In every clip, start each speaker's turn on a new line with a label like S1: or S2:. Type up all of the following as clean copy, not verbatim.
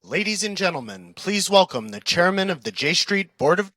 S1: Ladies and gentlemen, please welcome the chairman of the J Street Board of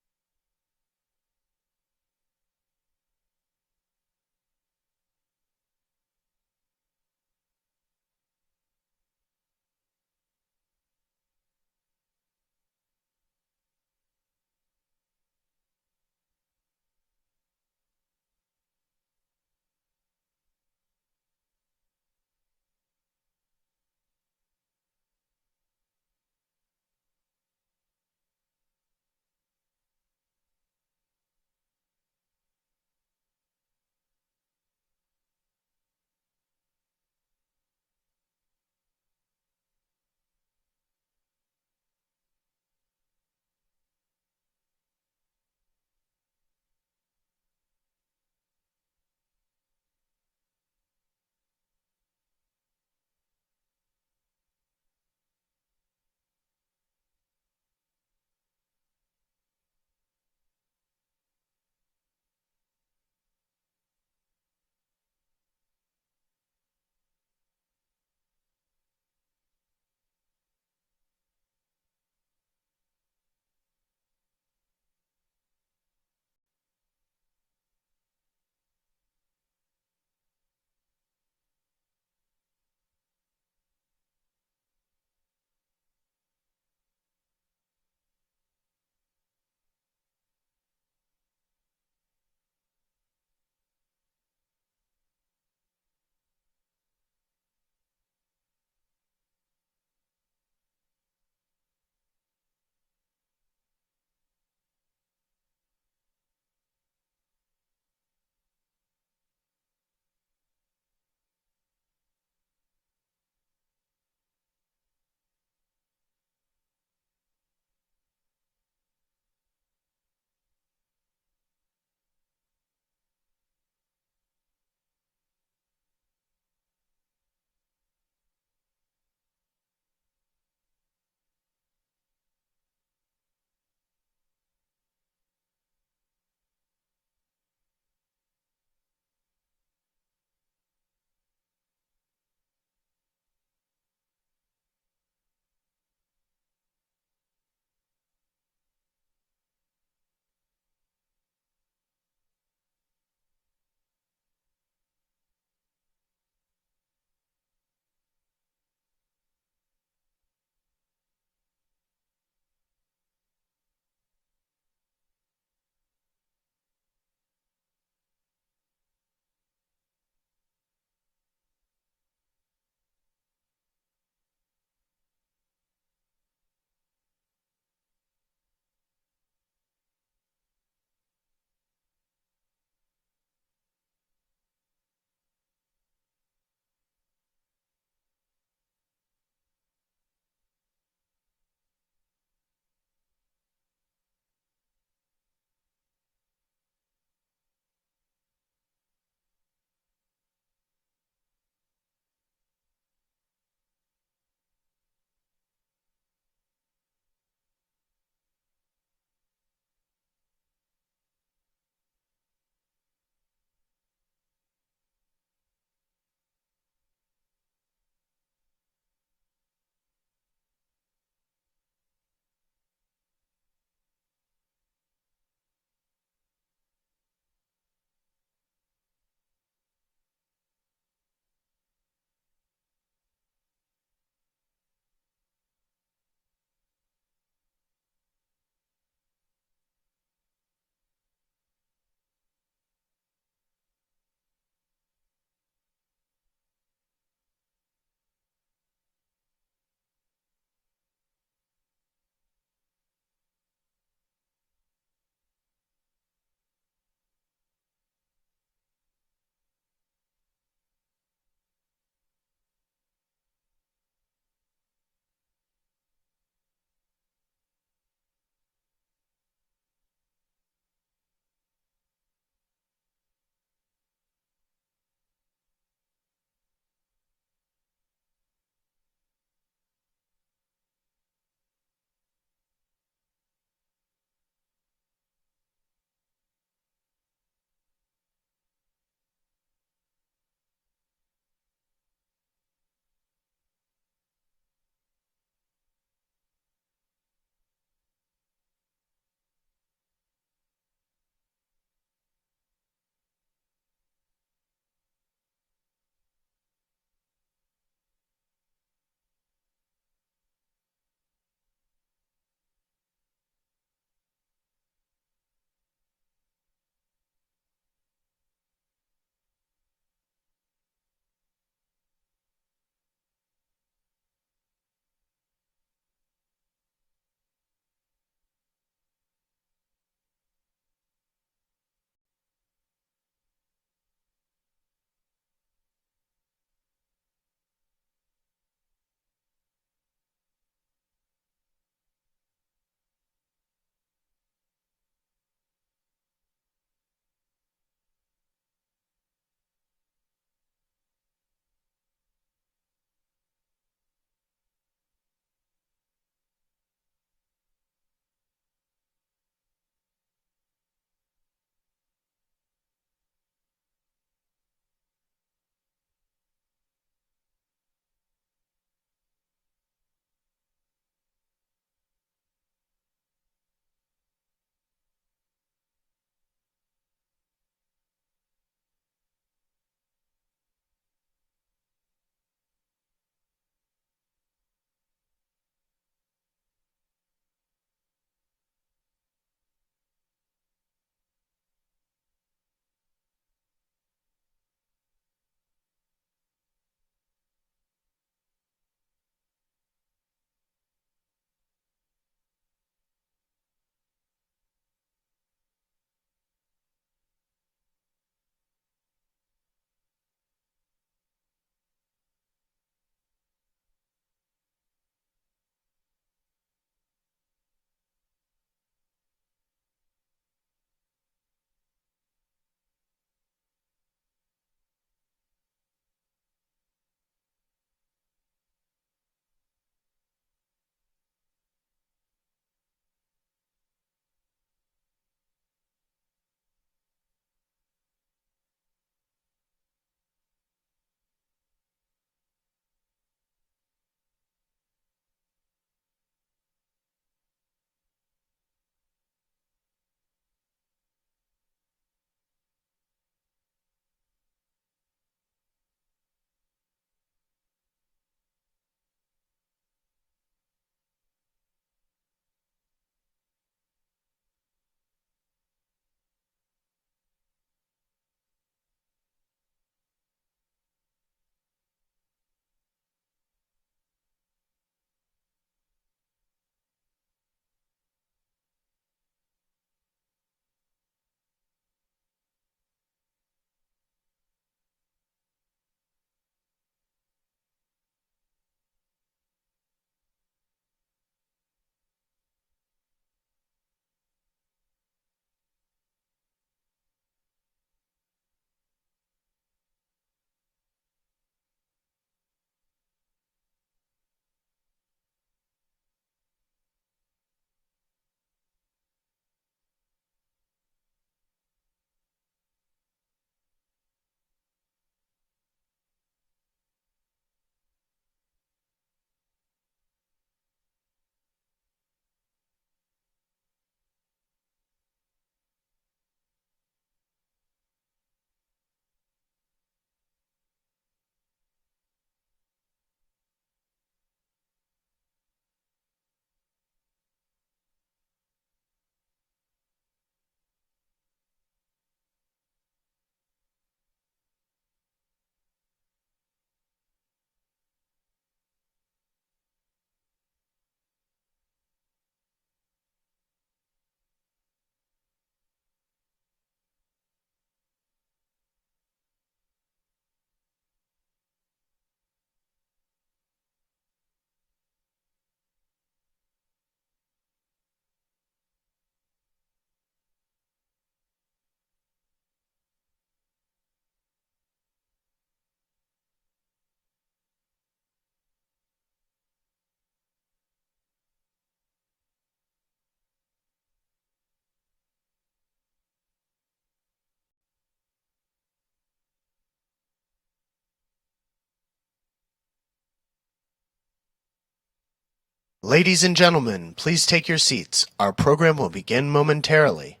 S1: Ladies and gentlemen, please take your seats. Our program will begin momentarily.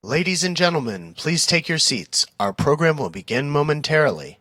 S1: Ladies and gentlemen, please take your seats. Our program will begin momentarily.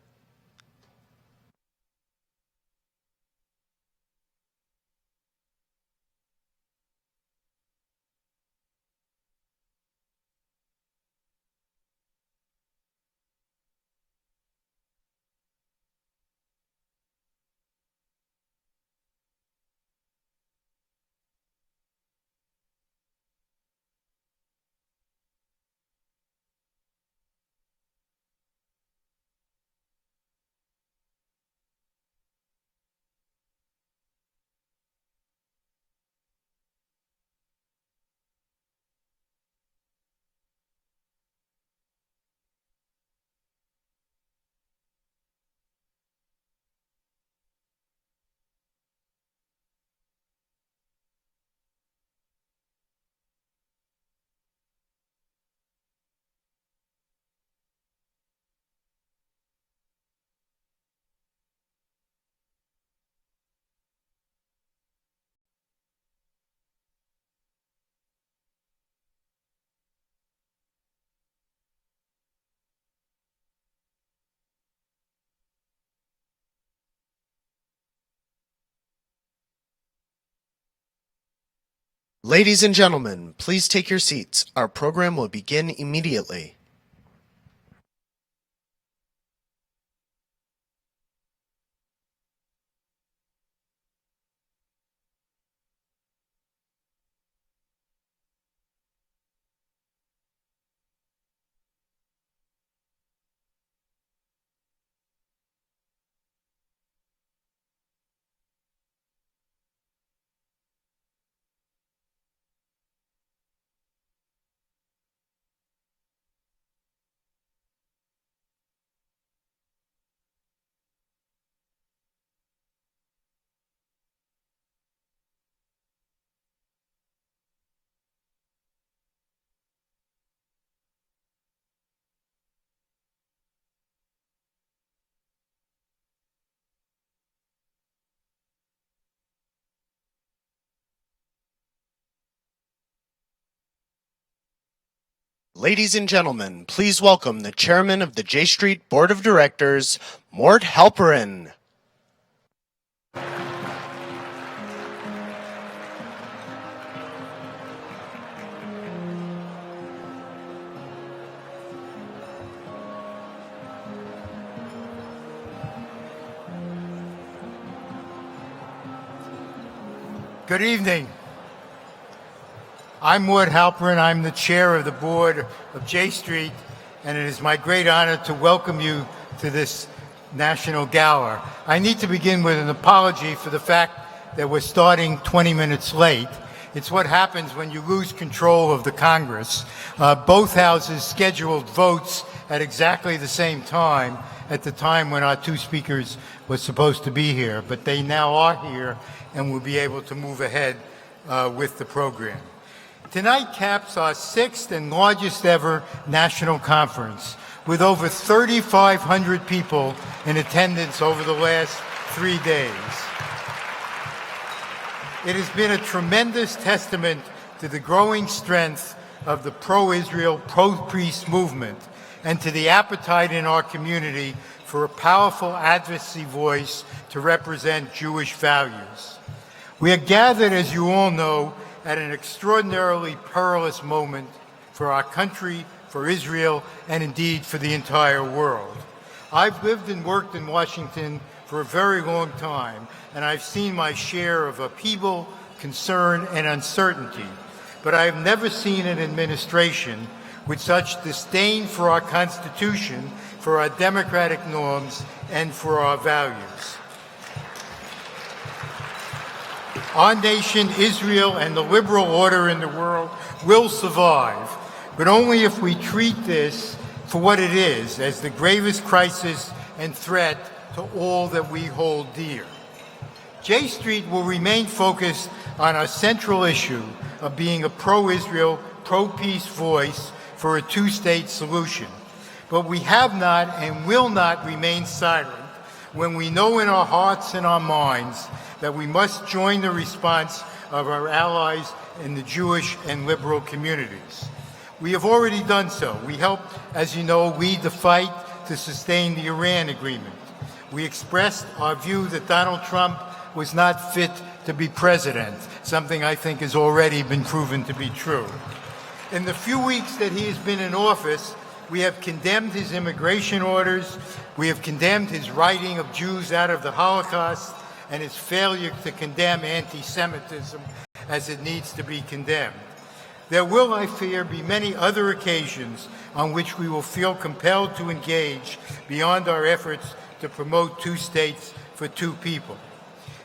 S1: Ladies and gentlemen, please take your seats. Our program will begin immediately. Ladies and gentlemen, please welcome the chairman of the J Street Board of Directors, Mort Halperin.
S2: Good evening. I'm Ward Halperin. I'm the chair of the board of J Street, and it is my great honor to welcome you to this national gala. I need to begin with an apology for the fact that we're starting 20 minutes late. It's what happens when you lose control of the Congress. Both houses scheduled votes at exactly the same time at the time when our two speakers were supposed to be here, but they now are here and will be able to move ahead with the program. Tonight caps our 6th and largest ever national conference, with over 3,500 people in attendance over the last 3 days. It has been a tremendous testament to the growing strength of the pro-Israel, pro-peace movement, and to the appetite in our community for a powerful advocacy voice to represent Jewish values. We are gathered, as you all know, at an extraordinarily perilous moment for our country, for Israel, and indeed for the entire world. I've lived and worked in Washington for a very long time, and I've seen my share of upheaval, concern, and uncertainty. But I have never seen an administration with such disdain for our Constitution, for our democratic norms, and for our values. Our nation, Israel, and the liberal order in the world will survive, but only if we treat this for what it is, as the gravest crisis and threat to all that we hold dear. J Street will remain focused on our central issue of being a pro-Israel, pro-peace voice for a two-state solution. But we have not and will not remain silent when we know in our hearts and our minds that we must join the response of our allies in the Jewish and liberal communities. We have already done so. We helped, as you know, lead the fight to sustain the Iran agreement. We expressed our view that Donald Trump was not fit to be president, something I think has already been proven to be true. In the few weeks that he has been in office, we have condemned his immigration orders, we have condemned his writing of Jews out of the Holocaust, and his failure to condemn anti-Semitism as it needs to be condemned. There will, I fear, be many other occasions on which we will feel compelled to engage beyond our efforts to promote two states for two people.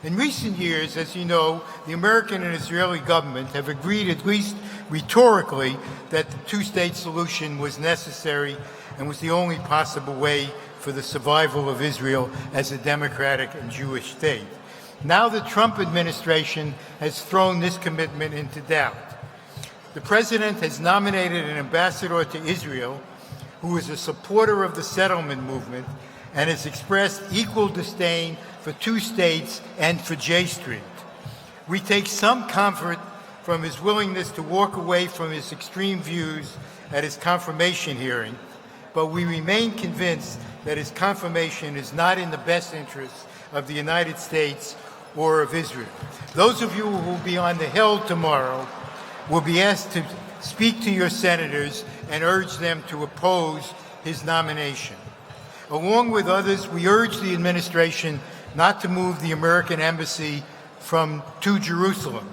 S2: In recent years, as you know, the American and Israeli government have agreed, at least rhetorically, that the two-state solution was necessary and was the only possible way for the survival of Israel as a democratic and Jewish state. Now the Trump administration has thrown this commitment into doubt. The president has nominated an ambassador to Israel who is a supporter of the settlement movement and has expressed equal disdain for two states and for J Street. We take some comfort from his willingness to walk away from his extreme views at his confirmation hearing, but we remain convinced that his confirmation is not in the best interests of the United States or of Israel. Those of you who will be on the Hill tomorrow will be asked to speak to your senators and urge them to oppose his nomination. Along with others, we urge the administration not to move the American embassy to Jerusalem.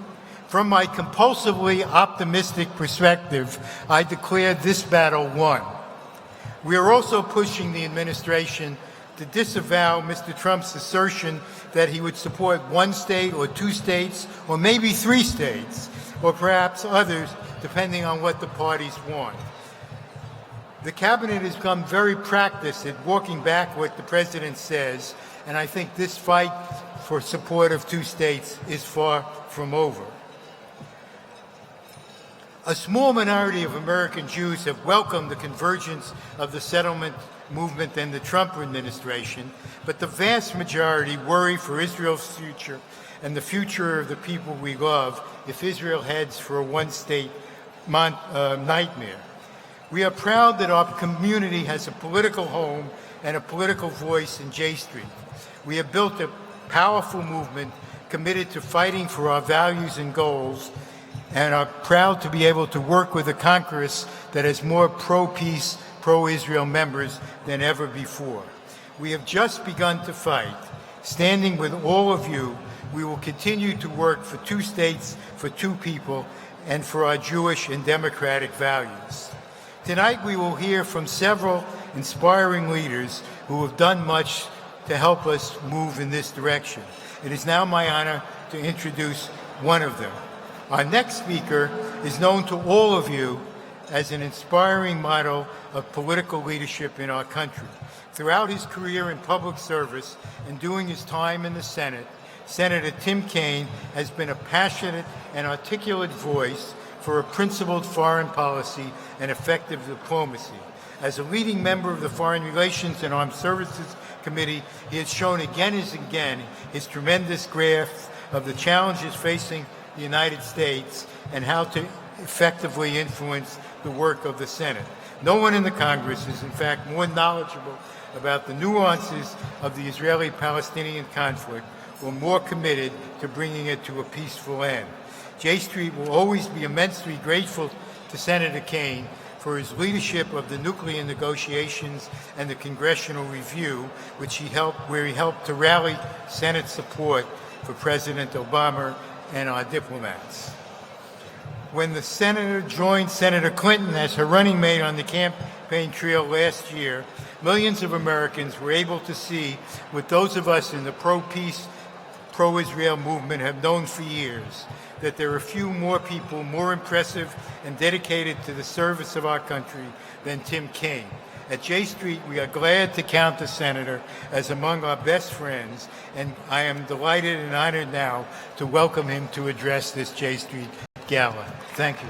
S2: From my compulsively optimistic perspective, I declare this battle won. We are also pushing the administration to disavow Mr. Trump's assertion that he would support one state or two states or maybe three states or perhaps others, depending on what the parties want. The cabinet has become very practiced at walking back what the president says, and I think this fight for support of two states is far from over. A small minority of American Jews have welcomed the convergence of the settlement movement and the Trump administration, but the vast majority worry for Israel's future and the future of the people we love if Israel heads for a one-state nightmare. We are proud that our community has a political home and a political voice in J Street. We have built a powerful movement committed to fighting for our values and goals, and are proud to be able to work with a Congress that has more pro-peace, pro-Israel members than ever before. We have just begun to fight. Standing with all of you, we will continue to work for two states, for two people, and for our Jewish and democratic values. Tonight we will hear from several inspiring leaders who have done much to help us move in this direction. It is now my honor to introduce one of them. Our next speaker is known to all of you as an inspiring model of political leadership in our country. Throughout his career in public service and during his time in the Senate, Senator Tim Kaine has been a passionate and articulate voice for a principled foreign policy and effective diplomacy. As a leading member of the Foreign Relations and Armed Services Committee, he has shown again and again his tremendous grasp of the challenges facing the United States and how to effectively influence the work of the Senate. No one in the Congress is, in fact, more knowledgeable about the nuances of the Israeli-Palestinian conflict or more committed to bringing it to a peaceful end. J Street will always be immensely grateful to Senator Kaine for his leadership of the nuclear negotiations and the congressional review, where he helped to rally Senate support for President Obama and our diplomats. When the senator joined Senator Clinton as her running mate on the campaign trail last year, millions of Americans were able to see what those of us in the pro-peace, pro-Israel movement have known for years, that there are few more people more impressive and dedicated to the service of our country than Tim Kaine. At J Street, we are glad to count the Senator as among our best friends, and I am delighted and honored now to welcome him to address this J Street Gala. Thank you.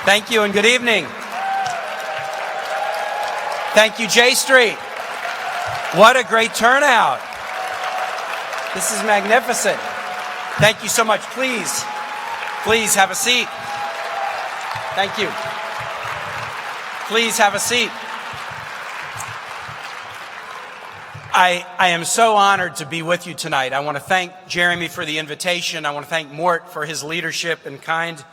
S3: Thank you and good evening. Thank you, J Street. What a great turnout. This is magnificent. Thank you so much. Please have a seat. Thank you. Please have a seat. I am so honored to be with you tonight. I want to thank Jeremy for the invitation. I want to thank Mort for his leadership and kind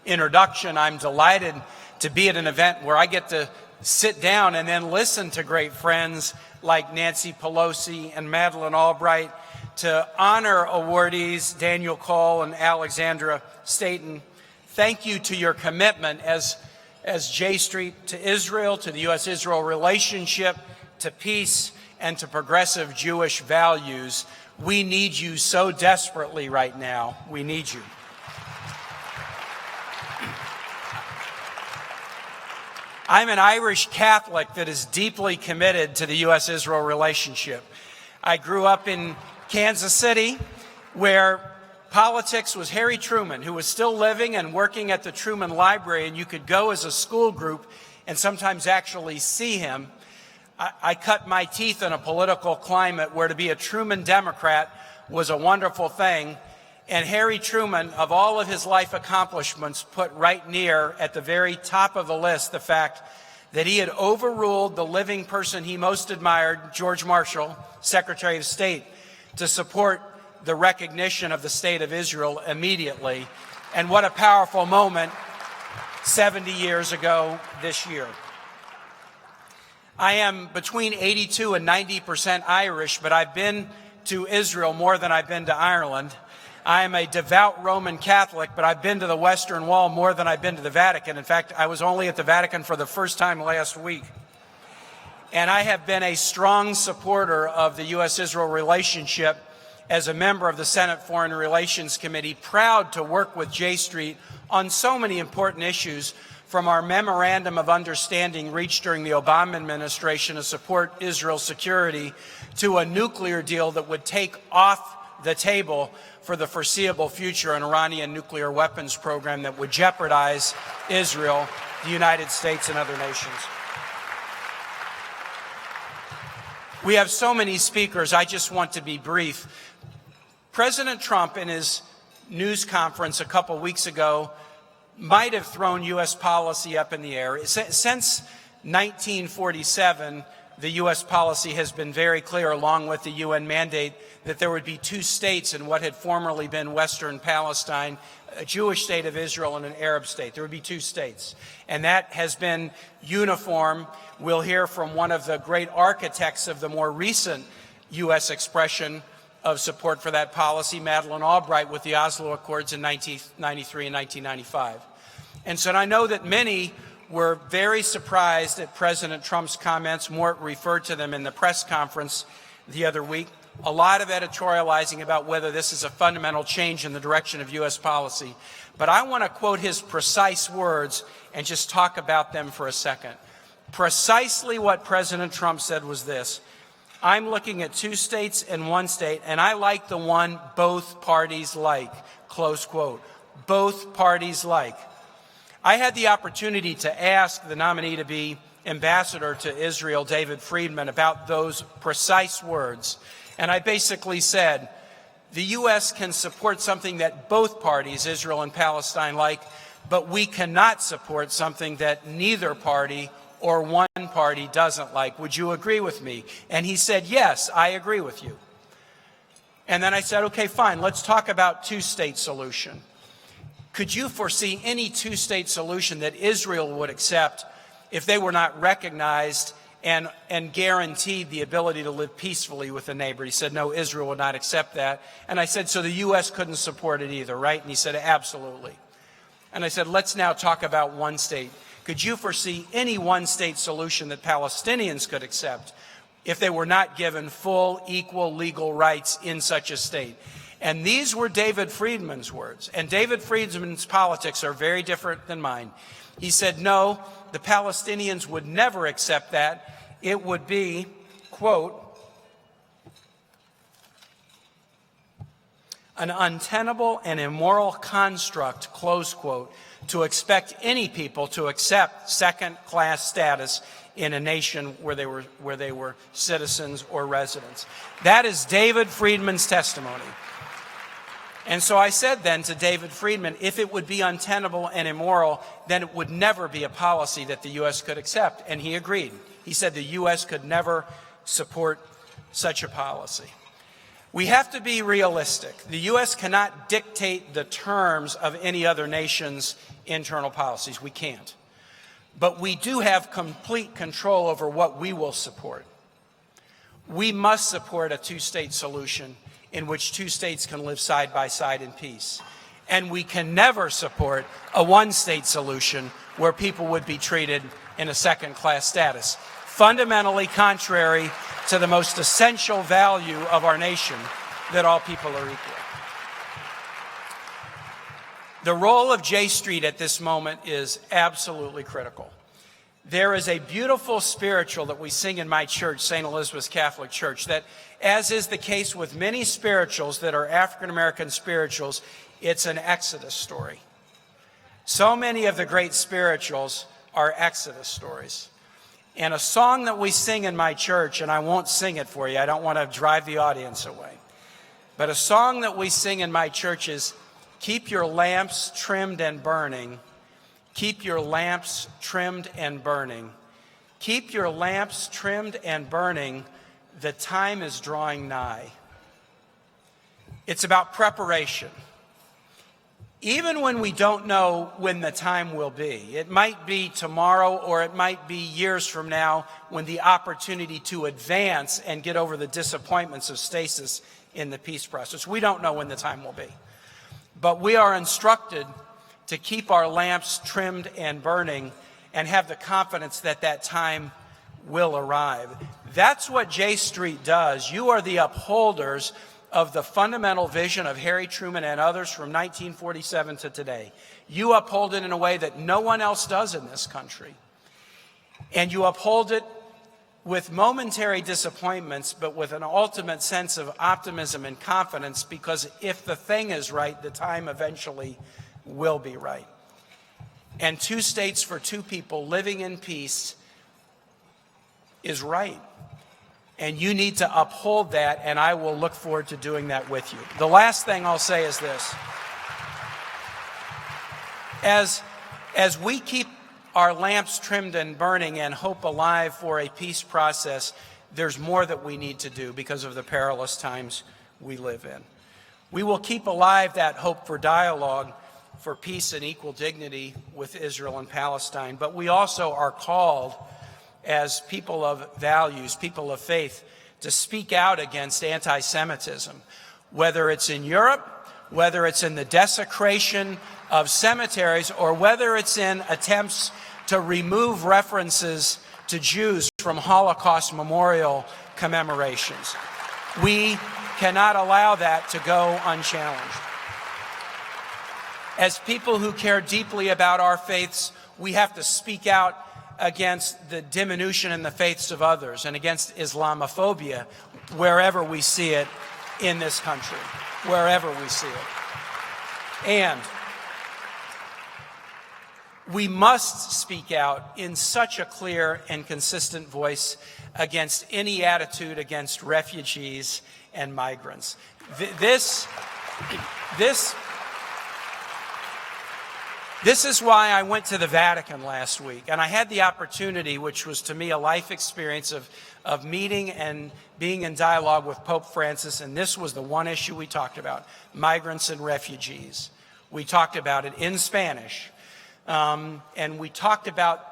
S3: introduction. I'm delighted to be at an event where I get to sit down and then listen to great friends like Nancy Pelosi and Madeleine Albright, to honor awardees Daniel Kohl and Alexandra Stanton. Thank you to your commitment as J Street to Israel, to the U.S.-Israel relationship, to peace, and to progressive Jewish values. We need you so desperately right now. We need you. I'm an Irish Catholic that is deeply committed to the U.S.-Israel relationship. I grew up in Kansas City, where politics was Harry Truman, who was still living and working at the Truman Library, and you could go as a school group and sometimes actually see him. I cut my teeth in a political climate where to be a Truman Democrat was a wonderful thing, and Harry Truman, of all of his life accomplishments, put right near at the very top of the list the fact that he had overruled the living person he most admired, George Marshall, Secretary of State, to support the recognition of the State of Israel immediately. And what a powerful moment 70 years ago this year. I am between 82 and 90% Irish, but I've been to Israel more than I've been to Ireland. I am a devout Roman Catholic, but I've been to the Western Wall more than I've been to the Vatican. In fact, I was only at the Vatican for the first time last week. And I have been a strong supporter of the U.S.-Israel relationship as a member of the Senate Foreign Relations Committee, proud to work with J Street on so many important issues, from our memorandum of understanding reached during the Obama administration to support Israel's security, to a nuclear deal that would take off the table for the foreseeable future an Iranian nuclear weapons program that would jeopardize Israel, the United States, and other nations. We have so many speakers, I just want to be brief. President Trump, in his news conference a couple weeks ago, might have thrown U.S. policy up in the air. Since 1947, the U.S. policy has been very clear, along with the UN mandate, that there would be two states in what had formerly been Western Palestine, a Jewish state of Israel and an Arab state. There would be two states. And that has been uniform. We'll hear from one of the great architects of the more recent U.S. expression of support for that policy, Madeleine Albright, with the Oslo Accords in 1993 and 1995. And so I know that many were very surprised at President Trump's comments. Mort referred to them in the press conference the other week. A lot of editorializing about whether this is a fundamental change in the direction of U.S. policy. But I want to quote his precise words and just talk about them for a second. Precisely what President Trump said was this: I'm looking at two states and one state, and I like the one both parties like, close quote. Both parties like. I had the opportunity to ask the nominee to be ambassador to Israel, David Friedman, about those precise words. And I basically said, the U.S. can support something that both parties, Israel and Palestine, like, but we cannot support something that neither party or one party doesn't like. Would you agree with me? And he said, yes, I agree with you. And then I said, okay, fine, let's talk about two-state solution. Could you foresee any two-state solution that Israel would accept if they were not recognized and guaranteed the ability to live peacefully with a neighbor? He said, no, Israel would not accept that. And I said, so the U.S. couldn't support it either, right? And he said, absolutely. And I said, let's now talk about one state. Could you foresee any one-state solution that Palestinians could accept if they were not given full, equal legal rights in such a state? And these were David Friedman's words. And David Friedman's politics are very different than mine. He said, no, the Palestinians would never accept that. It would be, quote, an untenable and immoral construct, close quote, to expect any people to accept second-class status in a nation where they were citizens or residents. That is David Friedman's testimony. And so I said then to David Friedman, if it would be untenable and immoral, then it would never be a policy that the U.S. could accept. And he agreed. He said the U.S. could never support such a policy. We have to be realistic. The U.S. cannot dictate the terms of any other nation's internal policies. We can't. But we do have complete control over what we will support. We must support a two-state solution in which two states can live side by side in peace. And we can never support a one-state solution where people would be treated in a second-class status, fundamentally contrary to the most essential value of our nation, that all people are equal. The role of J Street at this moment is absolutely critical. There is a beautiful spiritual that we sing in my church, St. Elizabeth's Catholic Church, that, as is the case with many spirituals that are African-American spirituals, it's an Exodus story. So many of the great spirituals are Exodus stories. And a song that we sing in my church, and I won't sing it for you, I don't want to drive the audience away, but a song that we sing in my church is, keep your lamps trimmed and burning. Keep your lamps trimmed and burning. Keep your lamps trimmed and burning. The time is drawing nigh. It's about preparation. Even when we don't know when the time will be. It might be tomorrow or it might be years from now when the opportunity to advance and get over the disappointments of stasis in the peace process. We don't know when the time will be. But we are instructed to keep our lamps trimmed and burning and have the confidence that that time will arrive. That's what J Street does. You are the upholders of the fundamental vision of Harry Truman and others from 1947 to today. You uphold it in a way that no one else does in this country. And you uphold it with momentary disappointments, but with an ultimate sense of optimism and confidence, because if the thing is right, the time eventually will be right. And two states for two people living in peace is right. And you need to uphold that, and I will look forward to doing that with you. The last thing I'll say is this. As we keep our lamps trimmed and burning and hope alive for a peace process, there's more that we need to do because of the perilous times we live in. We will keep alive that hope for dialogue, for peace and equal dignity with Israel and Palestine, but we also are called as people of values, people of faith, to speak out against anti-Semitism, whether it's in Europe, whether it's in the desecration of cemeteries, or whether it's in attempts to remove references to Jews from Holocaust memorial commemorations. We cannot allow that to go unchallenged. As people who care deeply about our faiths, we have to speak out against the diminution in the faiths of others and against Islamophobia wherever we see it in this country, wherever we see it. And we must speak out in such a clear and consistent voice against any attitude against refugees and migrants. This is why I went to the Vatican last week, and I had the opportunity, which was to me a life experience of meeting and being in dialogue with Pope Francis, and this was the one issue we talked about, migrants and refugees. We talked about it in Spanish, and we talked about,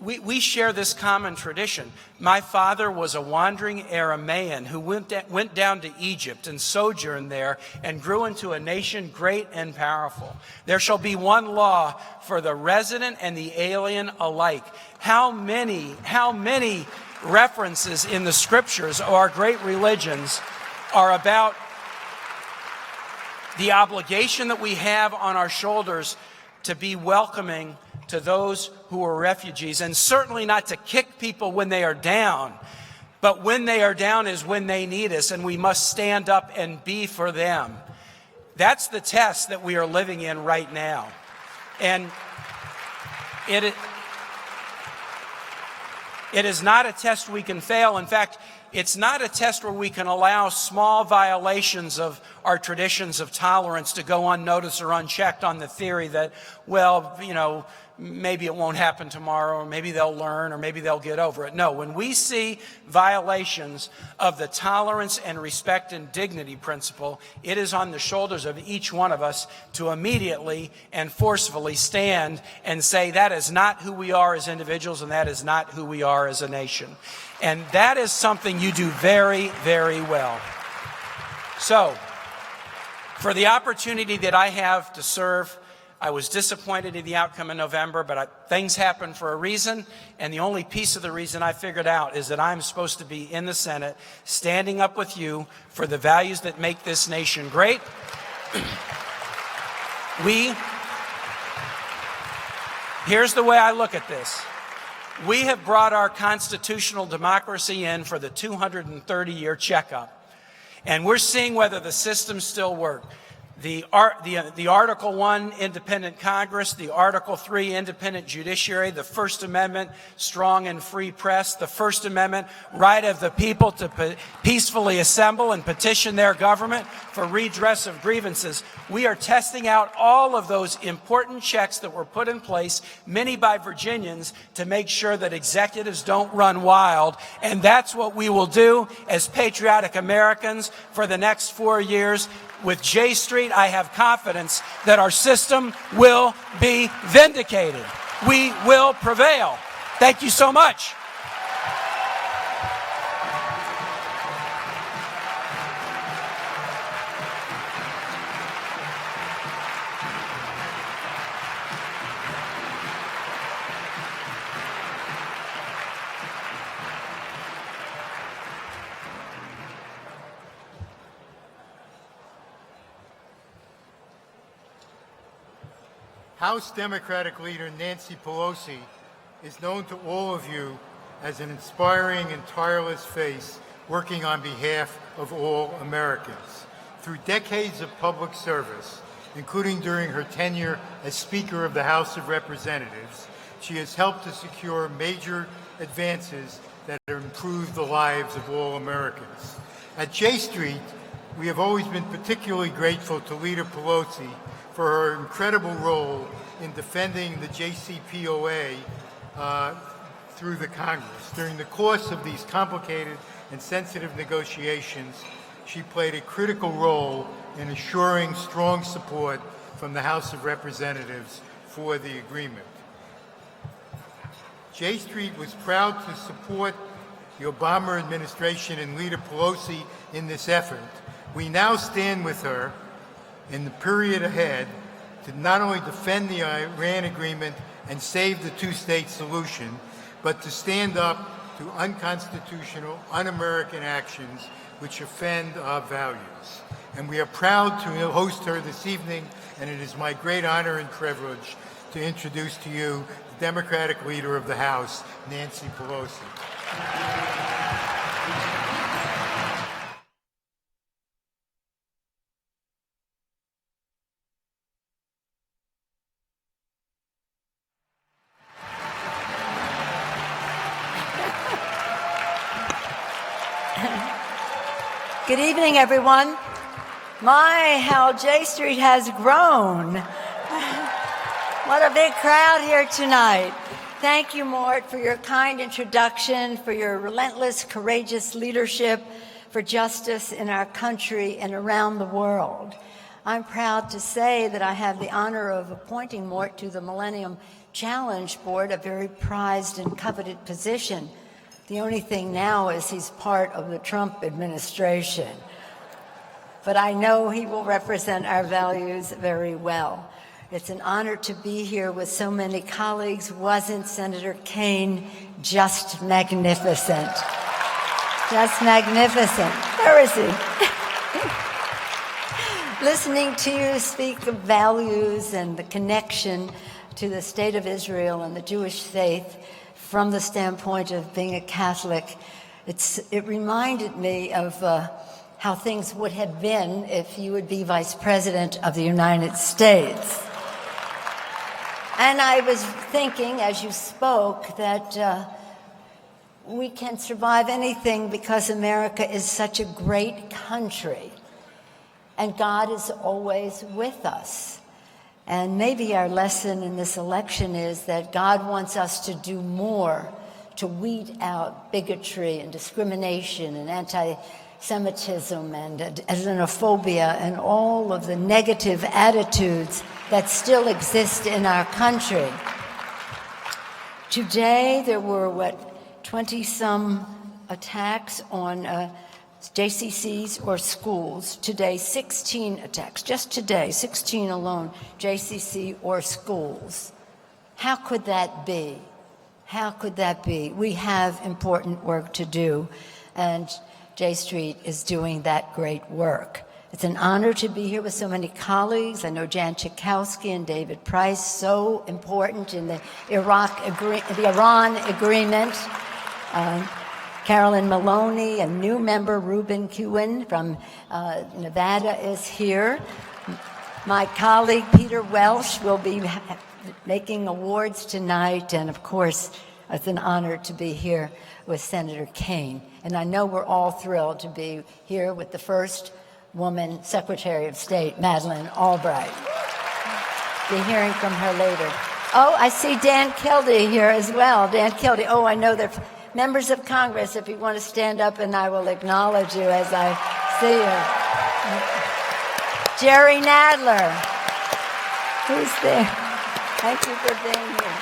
S3: we share this common tradition. My father was a wandering Aramaean who went down to Egypt and sojourned there and grew into a nation great and powerful. There shall be one law for the resident and the alien alike. How many references in the scriptures of our great religions are about the obligation that we have on our shoulders to be welcoming to those who are refugees, and certainly not to kick people when they are down, but when they are down is when they need us, and we must stand up and be for them. That's the test that we are living in right now. And it is not a test we can fail. In fact, it's not a test where we can allow small violations of our traditions of tolerance to go unnoticed or unchecked on the theory that, well, you know, maybe it won't happen tomorrow, or maybe they'll learn, or maybe they'll get over it. No, when we see violations of the tolerance and respect and dignity principle, it is on the shoulders of each one of us to immediately and forcefully stand and say that is not who we are as individuals, and that is not who we are as a nation. And that is something you do very, very well. So, for the opportunity that I have to serve, I was disappointed in the outcome in November, but things happen for a reason, and the only piece of the reason I figured out is that I'm supposed to be in the Senate, standing up with you for the values that make this nation great. Here's the way I look at this. We have brought our constitutional democracy in for the 230-year checkup, and we're seeing whether the systems still work. The Article 1 independent Congress, the Article 3 independent judiciary, the First Amendment strong and free press, the First Amendment right of the people to peacefully assemble and petition their government for redress of grievances. We are testing out all of those important checks that were put in place, many by Virginians, to make sure that executives don't run wild. And that's what we will do as patriotic Americans for the next 4 years. With J Street, I have confidence that our system will be vindicated. We will prevail. Thank you so much.
S2: House Democratic leader Nancy Pelosi is known to all of you as an inspiring and tireless face working on behalf of all Americans. Through decades of public service, including during her tenure as Speaker of the House of Representatives, she has helped to secure major advances that improve the lives of all Americans. At J Street, we have always been particularly grateful to Leader Pelosi for her incredible role in defending the JCPOA through the Congress. During the course of these complicated and sensitive negotiations, she played a critical role in assuring strong support from the House of Representatives for the agreement. J Street was proud to support the Obama administration and Leader Pelosi in this effort. We now stand with her in the period ahead to not only defend the Iran agreement and save the two-state solution, but to stand up to unconstitutional, un-American actions which offend our values. And we are proud to host her this evening, and it is my great honor and privilege to introduce to you the Democratic Leader of the House, Nancy Pelosi.
S4: Good evening, everyone. My, how J Street has grown. What a big crowd here tonight. Thank you, Mort, for your kind introduction, for your relentless, courageous leadership for justice in our country and around the world. I'm proud to say that I have the honor of appointing Mort to the Millennium Challenge Board, a very prized and coveted position. The only thing now is he's part of the Trump administration. But I know he will represent our values very well. It's an honor to be here with so many colleagues. Wasn't Senator Kaine just magnificent? Just magnificent. Where is he? Listening to you speak of values and the connection to the state of Israel and the Jewish faith from the standpoint of being a Catholic, it reminded me of how things would have been if you would be Vice President of the United States. And I was thinking, as you spoke, that we can survive anything because America is such a great country, and God is always with us. And maybe our lesson in this election is that God wants us to do more to weed out bigotry and discrimination and anti-Semitism and xenophobia and all of the negative attitudes that still exist in our country. Today, there were, 20-some attacks on JCCs or schools. Today, 16 attacks. Just today, 16 alone, JCC or schools. How could that be? How could that be? We have important work to do, and J Street is doing that great work. It's an honor to be here with so many colleagues. I know Jan Chakowski and David Price, so important in the Iran agreement. Carolyn Maloney, a new member, Ruben Cohen from Nevada is here. My colleague, Peter Welsh, will be making awards tonight. And of course, it's an honor to be here with Senator Kaine. And I know we're all thrilled to be here with the first woman Secretary of State, Madeleine Albright. Be hearing from her later. Oh, I see Dan Kildee here as well. Dan Kildee. Oh, I know they're members of Congress, if you want to stand up, and I will acknowledge you as I see you. Jerry Nadler. Who's there? Thank you for being here.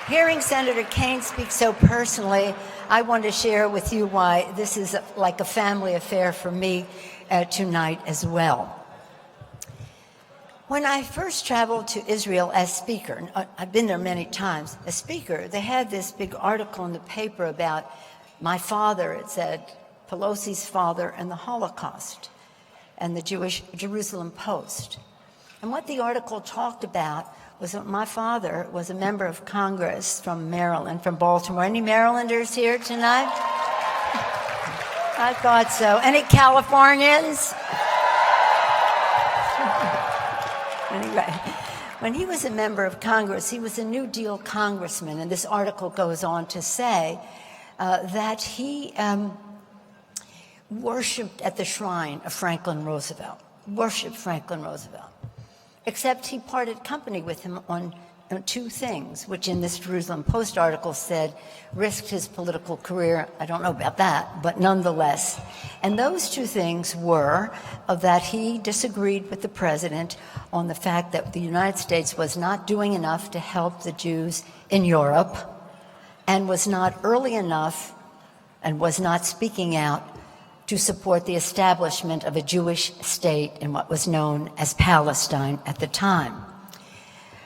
S4: Hearing Senator Kaine speak so personally, I want to share with you why this is like a family affair for me tonight as well. When I first traveled to Israel as speaker, I've been there many times, as speaker, they had this big article in the paper about my father. It said, Pelosi's father and the Holocaust, and the Jerusalem Post. And what the article talked about was that my father was a member of Congress from Maryland, from Baltimore. Any Marylanders here tonight? I thought so. Any Californians? Anyway, when he was a member of Congress, he was a New Deal congressman, and this article goes on to say that he worshipped at the shrine of Franklin Roosevelt, except he parted company with him on two things, which in this Jerusalem Post article said risked his political career. I don't know about that, but nonetheless. And those two things were that he disagreed with the president on the fact that the United States was not doing enough to help the Jews in Europe, and was not early enough and was not speaking out to support the establishment of a Jewish state in what was known as Palestine at the time.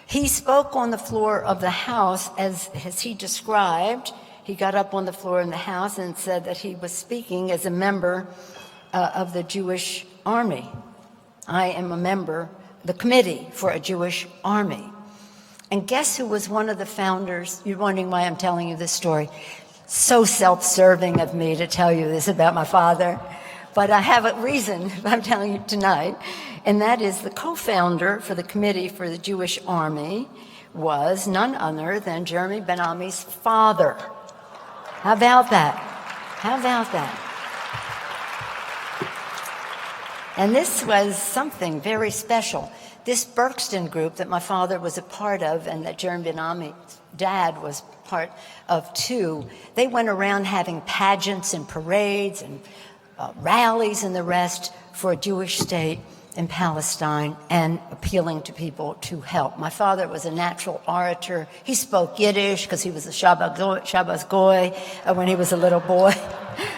S4: He spoke on the floor of the House as he described. He got up on the floor in the House and said that he was speaking as a member of the Jewish Army. I am a member of the Committee for a Jewish Army. And guess who was one of the founders? You're wondering why I'm telling you this story. So self-serving of me to tell you this about my father. But I have a reason I'm telling you tonight, and that is the co-founder for the Committee for the Jewish Army was none other than Jeremy Ben-Ami's father. How about that? How about that? And this was something very special. This Berkston group that my father was a part of and that Jeremy Ben-Ami's dad was part of too, they went around having pageants and parades and rallies and the rest for a Jewish state in Palestine and appealing to people to help. My father was a natural orator. He spoke Yiddish because he was a Shabbos Goy when he was a little boy.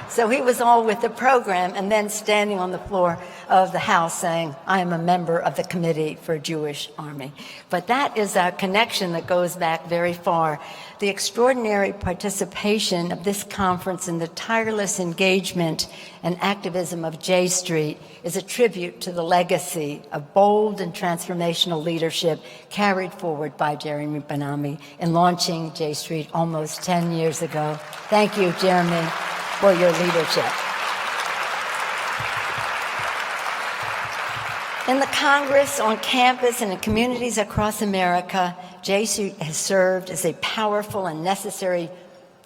S4: So he was all with the program and then standing on the floor of the House saying, I am a member of the Committee for a Jewish Army. But that is a connection that goes back very far. The extraordinary participation of this conference and the tireless engagement and activism of J Street is a tribute to the legacy of bold and transformational leadership carried forward by Jeremy Ben-Ami in launching J Street almost 10 years ago. Thank you, Jeremy, for your leadership. In the Congress, on campus, and in communities across America, J Street has served as a powerful and necessary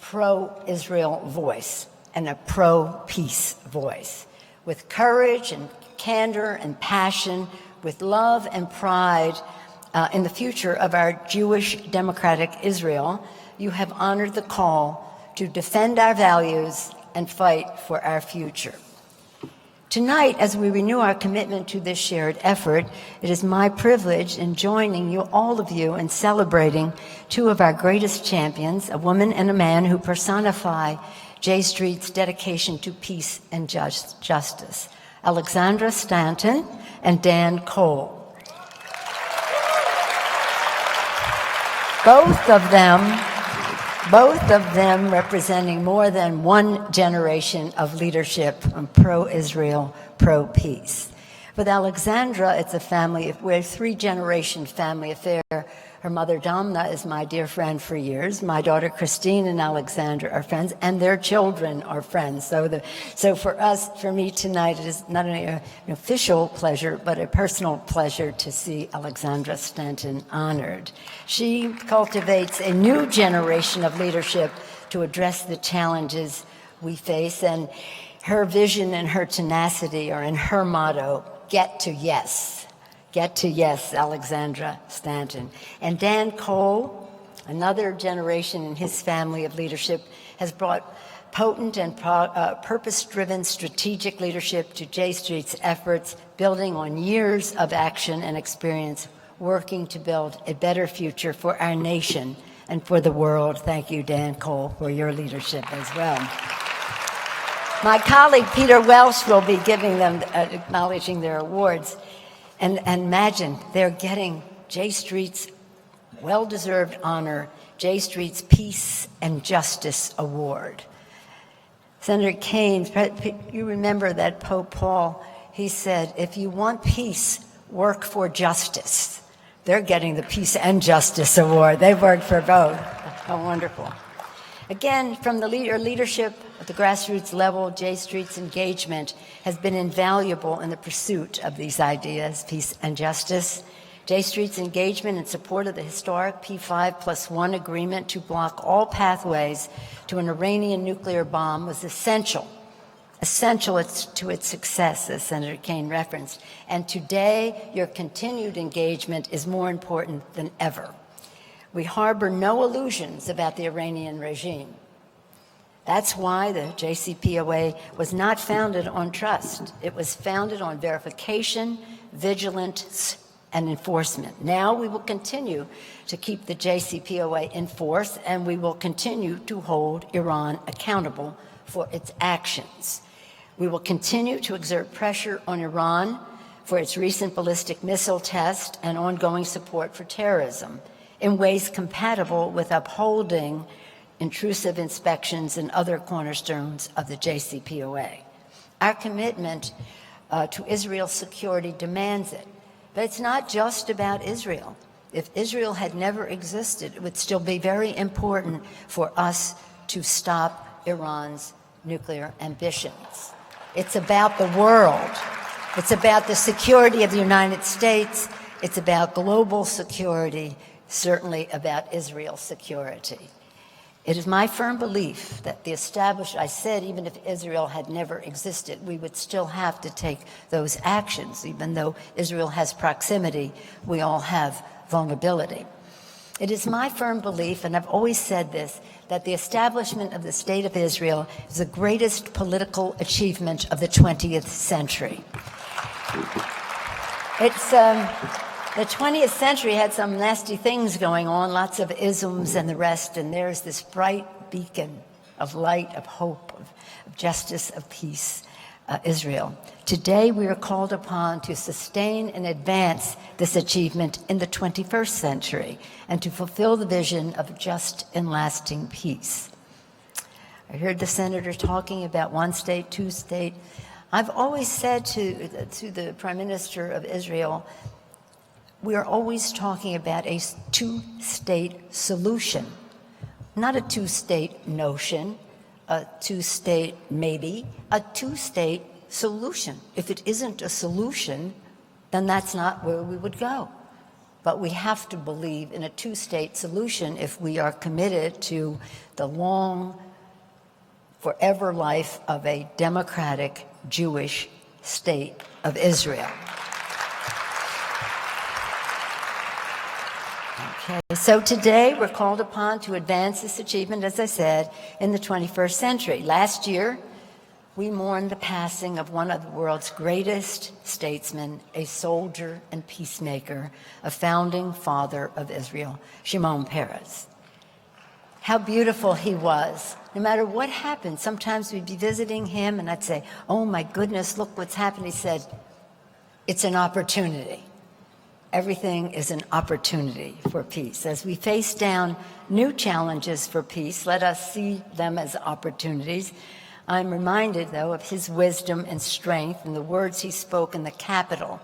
S4: pro-Israel voice and a pro-peace voice. With courage and candor and passion, with love and pride in the future of our Jewish democratic Israel, you have honored the call to defend our values and fight for our future. Tonight, as we renew our commitment to this shared effort, it is my privilege in joining you, all of you, in celebrating two of our greatest champions, a woman and a man who personify J Street's dedication to peace and justice, Alexandra Stanton and Dan Kohl. Both of them representing more than one generation of leadership on pro-Israel, pro-peace. With Alexandra, it's we're a three-generation family affair. Her mother, Damna, is my dear friend for years. My daughter, Christine, and Alexandra are friends, and their children are friends. So for me tonight, it is not only an official pleasure, but a personal pleasure to see Alexandra Stanton honored. She cultivates a new generation of leadership to address the challenges we face, and her vision and her tenacity are in her motto, get to yes. Get to yes, Alexandra Stanton. And Dan Kohl, another generation in his family of leadership, has brought potent and purpose-driven strategic leadership to J Street's efforts, building on years of action and experience, working to build a better future for our nation and for the world. Thank you, Dan Kohl, for your leadership as well. My colleague, Peter Welsh, will be giving them, acknowledging their awards. And imagine, they're getting J Street's well-deserved honor, J Street's Peace and Justice Award. Senator Kaine, you remember that Pope Paul, he said, if you want peace, work for justice. They're getting the Peace and Justice Award. They've worked for both. How wonderful. Again, from the leadership at the grassroots level, J Street's engagement has been invaluable in the pursuit of these ideas, peace and justice. J Street's engagement in support of the historic P5+1 agreement to block all pathways to an Iranian nuclear bomb was essential to its success, as Senator Kaine referenced. And today, your continued engagement is more important than ever. We harbor no illusions about the Iranian regime. That's why the JCPOA was not founded on trust. It was founded on verification, vigilance, and enforcement. Now we will continue to keep the JCPOA in force, and we will continue to hold Iran accountable for its actions. We will continue to exert pressure on Iran for its recent ballistic missile test and ongoing support for terrorism in ways compatible with upholding intrusive inspections and other cornerstones of the JCPOA. Our commitment to Israel's security demands it. But it's not just about Israel. If Israel had never existed, it would still be very important for us to stop Iran's nuclear ambitions. It's about the world. It's about the security of the United States. It's about global security, certainly about Israel's security. It is my firm belief that I said even if Israel had never existed, we would still have to take those actions. Even though Israel has proximity, we all have vulnerability. It is my firm belief, and I've always said this, that the establishment of the State of Israel is the greatest political achievement of the 20th century. The 20th century had some nasty things going on, lots of isms and the rest, and there's this bright beacon of light, of hope, of justice, of peace, Israel. Today we are called upon to sustain and advance this achievement in the 21st century and to fulfill the vision of just and lasting peace. I heard the senator talking about one state, two state. I've always said to the Prime Minister of Israel, we are always talking about a two-state solution, not a two-state notion, a two-state maybe, a two-state solution. If it isn't a solution, then that's not where we would go. But we have to believe in a two-state solution if we are committed to the long, forever life of a democratic Jewish state of Israel. Okay, so today we're called upon to advance this achievement, as I said, in the 21st century. Last year, we mourned the passing of one of the world's greatest statesmen, a soldier and peacemaker, a founding father of Israel, Shimon Peres. How beautiful he was. No matter what happened, sometimes we'd be visiting him and I'd say, oh my goodness, look what's happened. He said, it's an opportunity. Everything is an opportunity for peace. As we face down new challenges for peace, let us see them as opportunities. I'm reminded, though, of his wisdom and strength and the words he spoke in the Capitol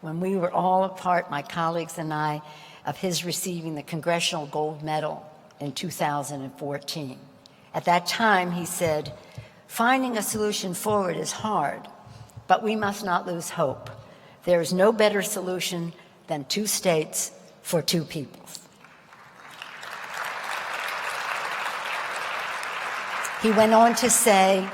S4: when we were all a part, my colleagues and I, of his receiving the Congressional Gold Medal in 2014. At that time, he said, finding a solution forward is hard, but we must not lose hope. There is no better solution than two states for two peoples. He went on to say,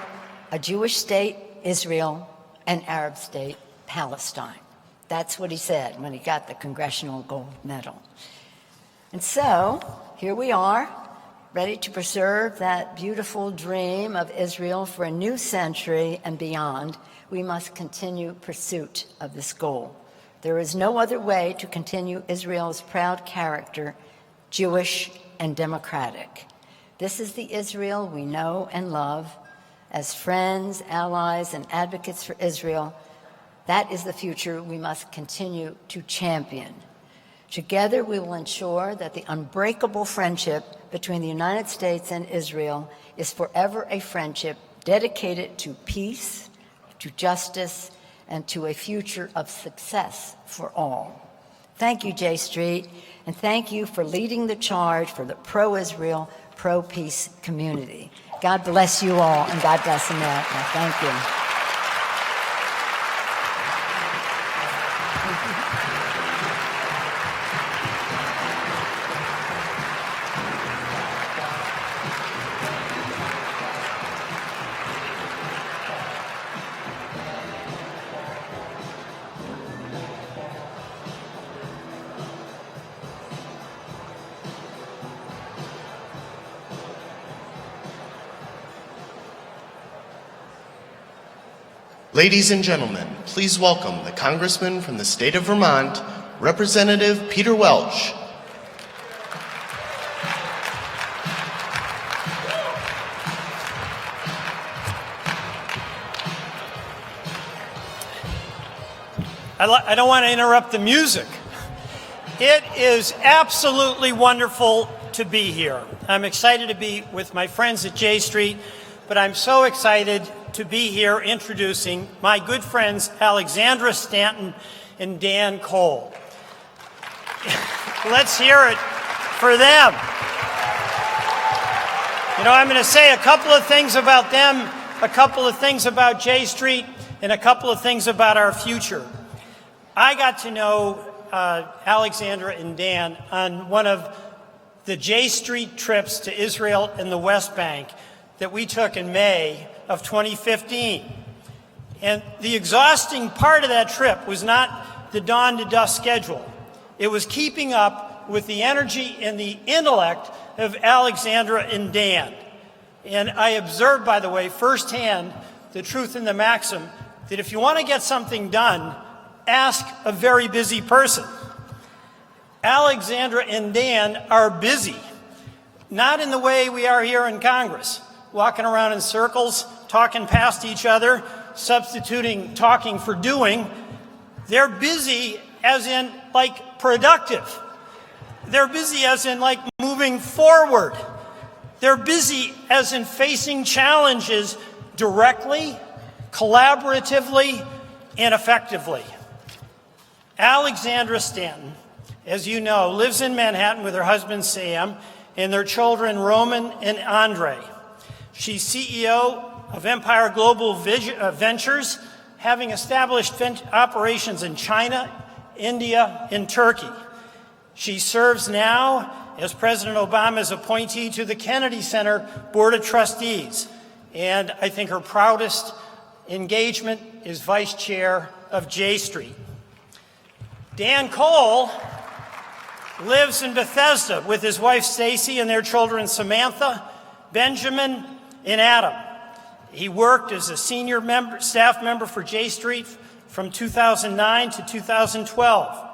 S4: a Jewish state, Israel, an Arab state, Palestine. That's what he said when he got the Congressional Gold Medal. And so, here we are, ready to preserve that beautiful dream of Israel for a new century and beyond. We must continue pursuit of this goal. There is no other way to continue Israel's proud character, Jewish and democratic. This is the Israel we know and love. As friends, allies, and advocates for Israel, that is the future we must continue to champion. Together, we will ensure that the unbreakable friendship between the United States and Israel is forever a friendship dedicated to peace, to justice, and to a future of success for all. Thank you, J Street, and thank you for leading the charge for the pro-Israel, pro-peace community. God bless you all, and God bless America. Thank you.
S1: Ladies and gentlemen, please welcome the Congressman from the state of Vermont, Representative Peter Welch.
S5: I don't want to interrupt the music. It is absolutely wonderful to be here. I'm excited to be with my friends at J Street, but I'm so excited to be here introducing my good friends Alexandra Stanton and Dan Kohl. Let's hear it for them. You know, I'm going to say a couple of things about them, a couple of things about J Street, and a couple of things about our future. I got to know Alexandra and Dan on one of the J Street trips to Israel and the West Bank that we took in May of 2015. And the exhausting part of that trip was not the dawn to dusk schedule. It was keeping up with the energy and the intellect of Alexandra and Dan. And I observed, by the way, firsthand the truth in the maxim that if you want to get something done, ask a very busy person. Alexandra and Dan are busy, not in the way we are here in Congress, walking around in circles, talking past each other, substituting talking for doing. They're busy as in like productive. They're busy as in like moving forward. They're busy as in facing challenges directly, collaboratively, and effectively. Alexandra Stanton, as you know, lives in Manhattan with her husband Sam and their children Roman and Andre. She's CEO of Empire Global Ventures, having established operations in China, India, and Turkey. She serves now as President Obama's appointee to the Kennedy Center Board of Trustees. And I think her proudest engagement is vice chair of J Street. Dan Kohl lives in Bethesda with his wife Stacy and their children Samantha, Benjamin, and Adam. He worked as a senior staff member for J Street from 2009 to 2012.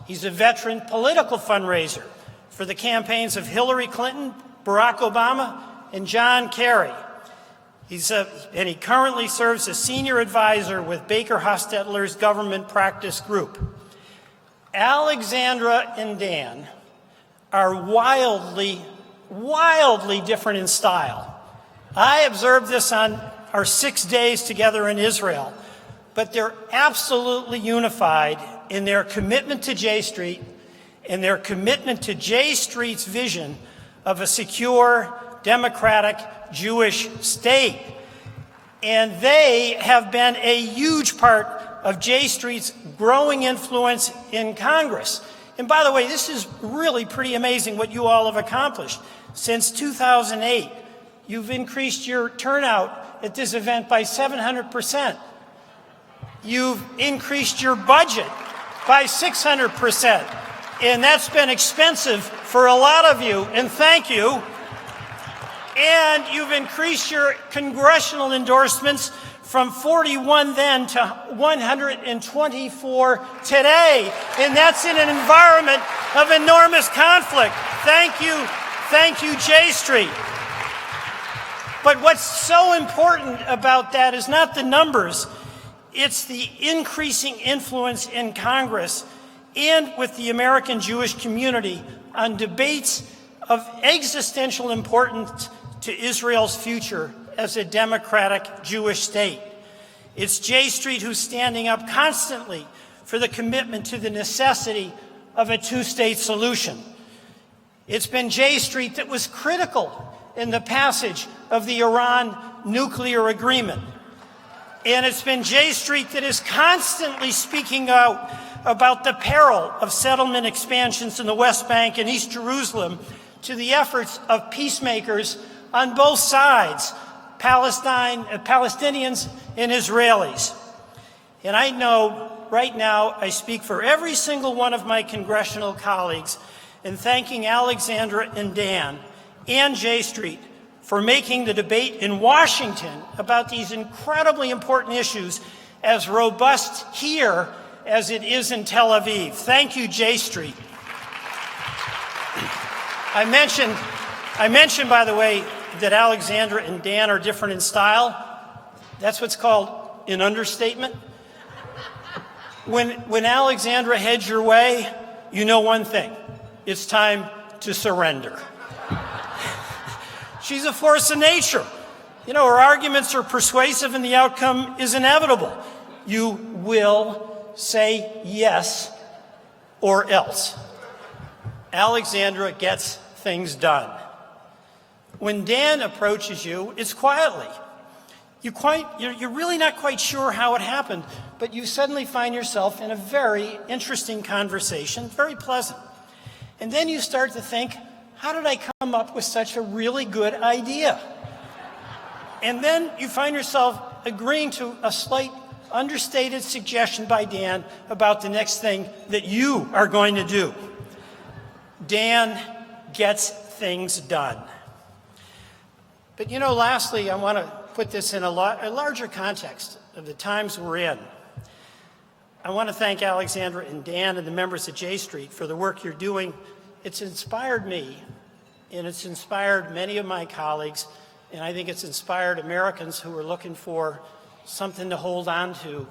S5: He's a veteran political fundraiser for the campaigns of Hillary Clinton, Barack Obama, and John Kerry. And he currently serves as senior advisor with Baker Hostetler's Government Practice Group. Alexandra and Dan are wildly different in style. I observed this on our 6 days together in Israel, but they're absolutely unified in their commitment to J Street and their commitment to J Street's vision of a secure, democratic, Jewish state. And they have been a huge part of J Street's growing influence in Congress. And by the way, this is really pretty amazing what you all have accomplished. Since 2008, you've increased your turnout at this event by 700%. You've increased your budget by 600%. And that's been expensive for a lot of you, and thank you. And you've increased your congressional endorsements from 41 then to 124 today. And that's in an environment of enormous conflict. Thank you, J Street. But what's so important about that is not the numbers, it's the increasing influence in Congress and with the American Jewish community on debates of existential importance to Israel's future as a democratic Jewish state. It's J Street who's standing up constantly for the commitment to the necessity of a two-state solution. It's been J Street that was critical in the passage of the Iran nuclear agreement. And it's been J Street that is constantly speaking out about the peril of settlement expansions in the West Bank and East Jerusalem to the efforts of peacemakers on both sides, Palestinians and Israelis. And I know right now I speak for every single one of my congressional colleagues in thanking Alexandra and Dan and J Street for making the debate in Washington about these incredibly important issues as robust here as it is in Tel Aviv. Thank you, J Street. I mentioned, by the way, that Alexandra and Dan are different in style. That's what's called an understatement. When Alexandra heads your way, you know one thing. It's time to surrender. She's a force of nature. You know, her arguments are persuasive and the outcome is inevitable. You will say yes or else. Alexandra gets things done. When Dan approaches you, it's quietly. You're really not quite sure how it happened, but you suddenly find yourself in a very interesting conversation, very pleasant. And then you start to think, how did I come up with such a really good idea? And then you find yourself agreeing to a slight understated suggestion by Dan about the next thing that you are going to do. Dan gets things done. But you know, lastly, I want to put this in a larger context of the times we're in. I want to thank Alexandra and Dan and the members of J Street for the work you're doing. It's inspired me, and it's inspired many of my colleagues, and I think it's inspired Americans who are looking for something to hold on to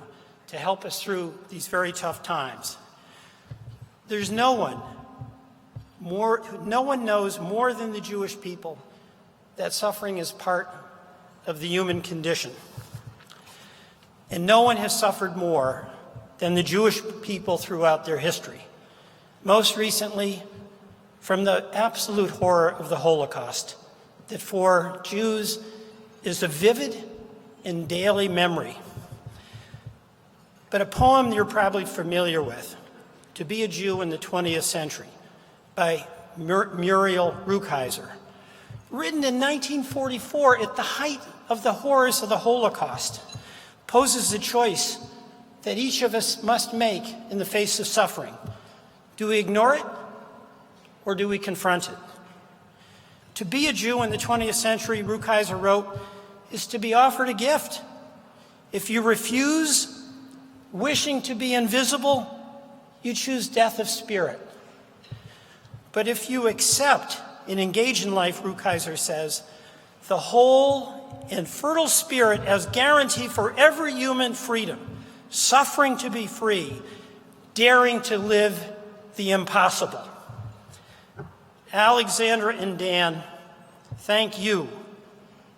S5: help us through these very tough times. There's no one knows more than the Jewish people that suffering is part of the human condition. And no one has suffered more than the Jewish people throughout their history. Most recently, from the absolute horror of the Holocaust, that for Jews is a vivid and daily memory. But a poem you're probably familiar with, To Be a Jew in the 20th Century, by Muriel Rukeyser, written in 1944 at the height of the horrors of the Holocaust, poses a choice that each of us must make in the face of suffering. Do we ignore it, or do we confront it? To be a Jew in the 20th century, Rukeyser wrote, is to be offered a gift. If you refuse, wishing to be invisible, you choose death of spirit. But if you accept and engage in life, Rukeyser says, the whole and fertile spirit as guarantee for every human freedom, suffering to be free, daring to live the impossible. Alexandra and Dan, thank you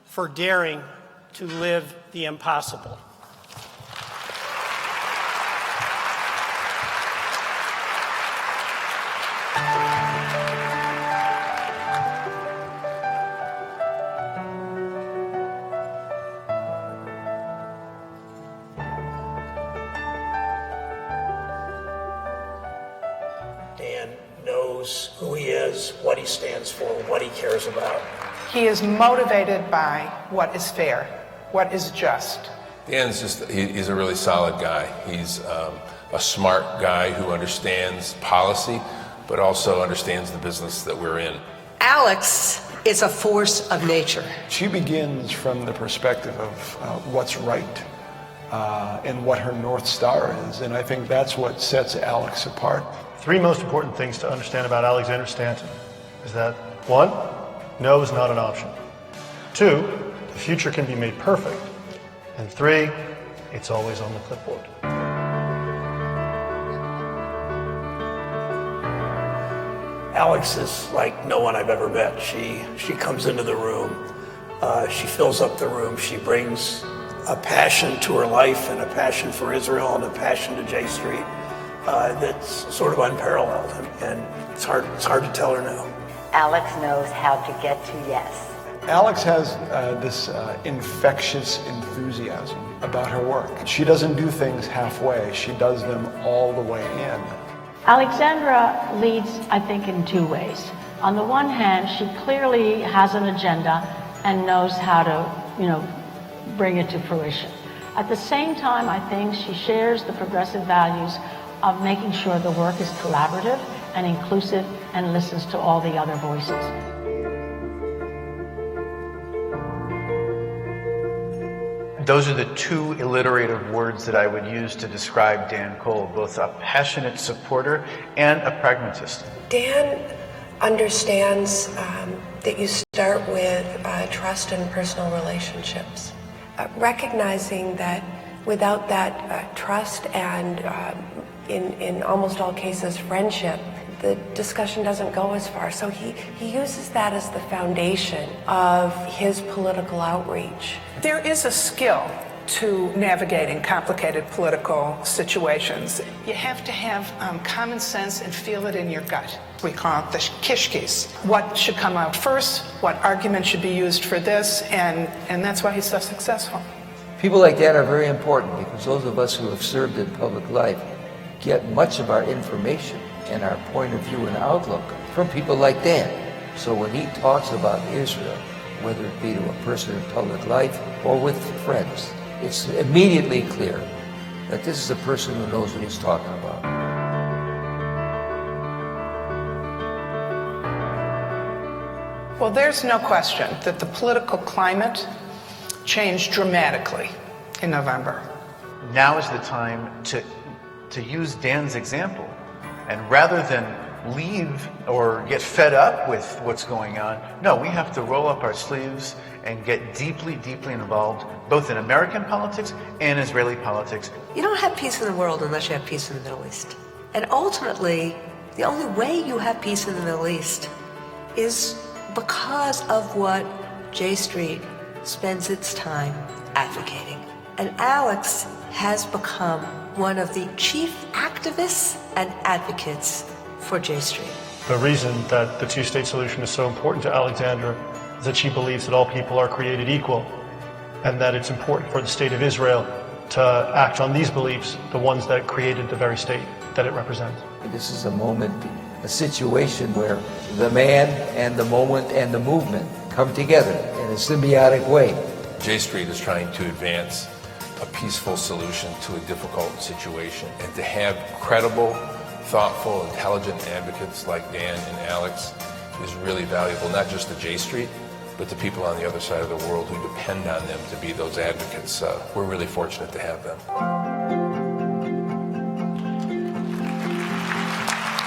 S5: for daring to live the impossible.
S6: Dan knows who he is, what he stands for, what he cares about.
S7: He is motivated by what is fair, what is just.
S8: Dan's he's a really solid guy. He's a smart guy who understands policy, but also understands the business that we're in.
S9: Alex is a force of nature.
S10: She begins from the perspective of what's right and what her North Star is, and I think that's what sets Alex apart.
S11: Three most important things to understand about Alexandra Stanton is that, one, no is not an option. Two, the future can be made perfect. And three, it's always on the clipboard.
S6: Alex is like no one I've ever met. She comes into the room, she fills up the room, she brings a passion to her life and a passion for Israel and a passion to J Street that's sort of unparalleled, and it's hard to tell her no.
S4: Alex knows how to get to yes.
S10: Alex has this infectious enthusiasm about her work. She doesn't do things halfway, she does them all the way in.
S12: Alexandra leads, I think, in two ways. On the one hand, she clearly has an agenda and knows how to, bring it to fruition. At the same time, I think she shares the progressive values of making sure the work is collaborative and inclusive and listens to all the other voices.
S13: those are the two alliterative words that I would use to describe Dan Kohl, both a passionate supporter and a pragmatist.
S9: Dan understands that you start with trust and personal relationships, recognizing that without that trust and in almost all cases friendship, the discussion doesn't go as far. So he uses that as the foundation of his political outreach.
S7: There is a skill to navigating complicated political situations. You have to have common sense and feel it in your gut. We call it the kishkis. What should come out first? What argument should be used for this? And that's why he's so successful.
S14: People like that are very important because those of us who have served in public life get much of our information and our point of view and outlook from people like Dan. So when he talks about Israel, whether it be to a person in public life or with friends, it's immediately clear that this is a person who knows what he's talking about.
S7: Well, there's no question that the political climate changed dramatically in November.
S13: Now is the time to use Dan's example. And rather than leave or get fed up with what's going on, no, we have to roll up our sleeves and get deeply, deeply involved, both in American politics and Israeli politics.
S9: You don't have peace in the world unless you have peace in the Middle East. And ultimately, the only way you have peace in the Middle East is because of what J Street spends its time advocating. And Alex has become one of the chief activists and advocates for J Street.
S11: The reason that the two-state solution is so important to Alexandra is that she believes that all people are created equal and that it's important for the state of Israel to act on these beliefs, the ones that created the very state that it represents.
S14: This is a moment, a situation where the man and the moment and the movement come together in a symbiotic way.
S8: J Street is trying to advance a peaceful solution to a difficult situation, and to have credible, thoughtful, intelligent advocates like Dan and Alex is really valuable, not just to J Street, but to people on the other side of the world who depend on them to be those advocates. We're really fortunate to have them.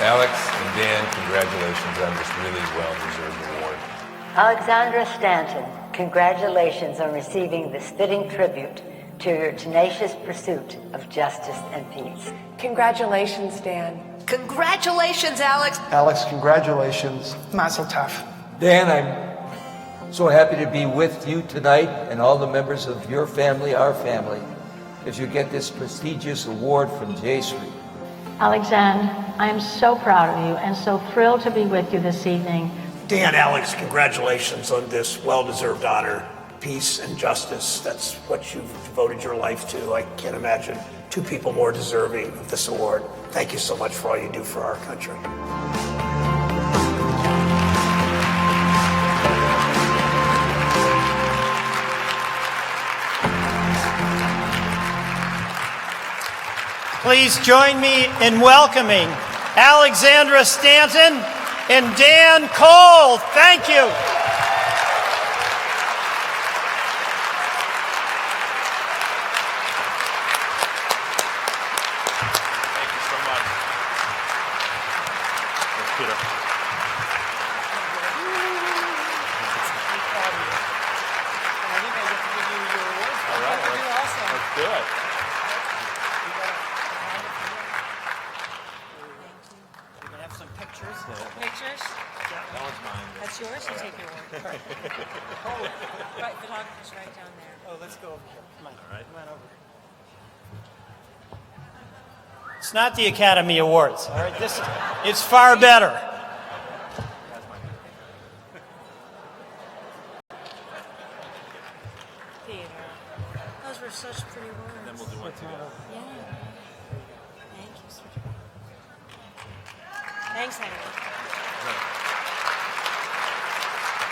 S8: Alex and Dan, congratulations on this really well-deserved award.
S4: Alexandra Stanton, congratulations on receiving this fitting tribute to your tenacious pursuit of justice and peace.
S9: Congratulations, Dan. Congratulations, Alex.
S10: Alex, congratulations.
S7: Mazel tov.
S14: Dan, I'm so happy to be with you tonight and all the members of your family, our family, as you get this prestigious award from J Street.
S12: Alexandra, I am so proud of you and so thrilled to be with you this evening.
S6: Dan, Alex, congratulations on this well-deserved honor. Peace and justice, that's what you've devoted your life to. I can't imagine two people more deserving of this award. Thank you so much for all you do for our country.
S5: Please join me in welcoming Alexandra Stanton and Dan Kohl. Thank you. It's not the Academy Awards, all right? It's far better.
S15: Those were such pretty words. And then we'll do one together. Yeah. Thank you, sir. Thanks, Henry.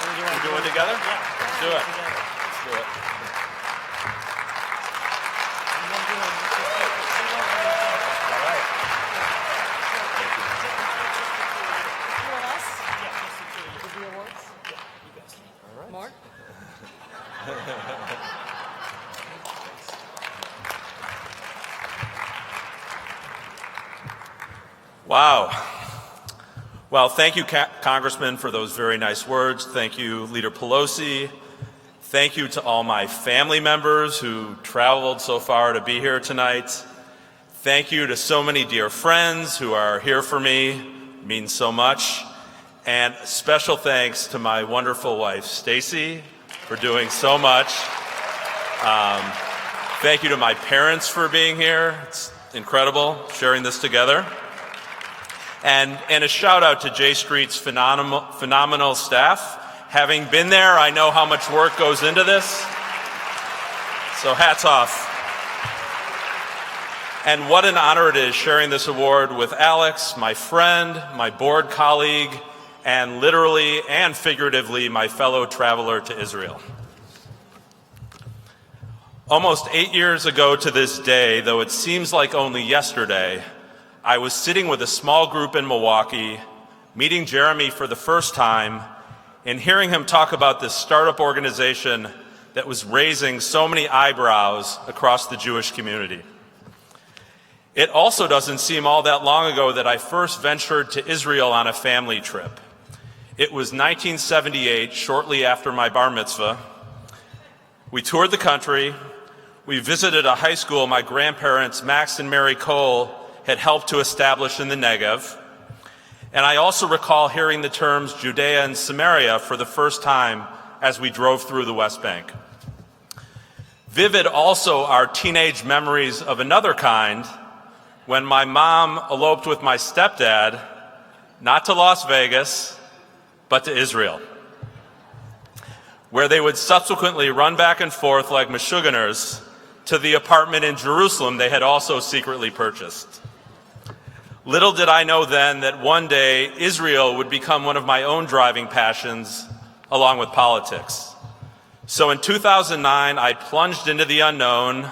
S16: We do one together? Yeah. Let's do it. Let's do it.
S15: More?
S16: Wow. Well, thank you, Congressman, for those very nice words. Thank you, Leader Pelosi. Thank you to all my family members who traveled so far to be here tonight. Thank you to so many dear friends who are here for me. It means so much. And special thanks to my wonderful wife, Stacy, for doing so much. Thank you to my parents for being here. It's incredible sharing this together. And a shout out to J Street's phenomenal staff. Having been there, I know how much work goes into this. So hats off. And what an honor it is sharing this award with Alex, my friend, my board colleague, and literally and figuratively my fellow traveler to Israel. Almost 8 years ago to this day, though it seems like only yesterday, I was sitting with a small group in Milwaukee, meeting Jeremy for the first time, and hearing him talk about this startup organization that was raising so many eyebrows across the Jewish community. It also doesn't seem all that long ago that I first ventured to Israel on a family trip. It was 1978, shortly after my bar mitzvah. We toured the country. We visited a high school my grandparents, Max and Mary Kohl, had helped to establish in the Negev. And I also recall hearing the terms Judea and Samaria for the first time as we drove through the West Bank. Vivid also are teenage memories of another kind when my mom eloped with my stepdad, not to Las Vegas, but to Israel, where they would subsequently run back and forth like Meshuggahers to the apartment in Jerusalem they had also secretly purchased. Little did I know then that one day Israel would become one of my own driving passions, along with politics. So in 2009, I plunged into the unknown,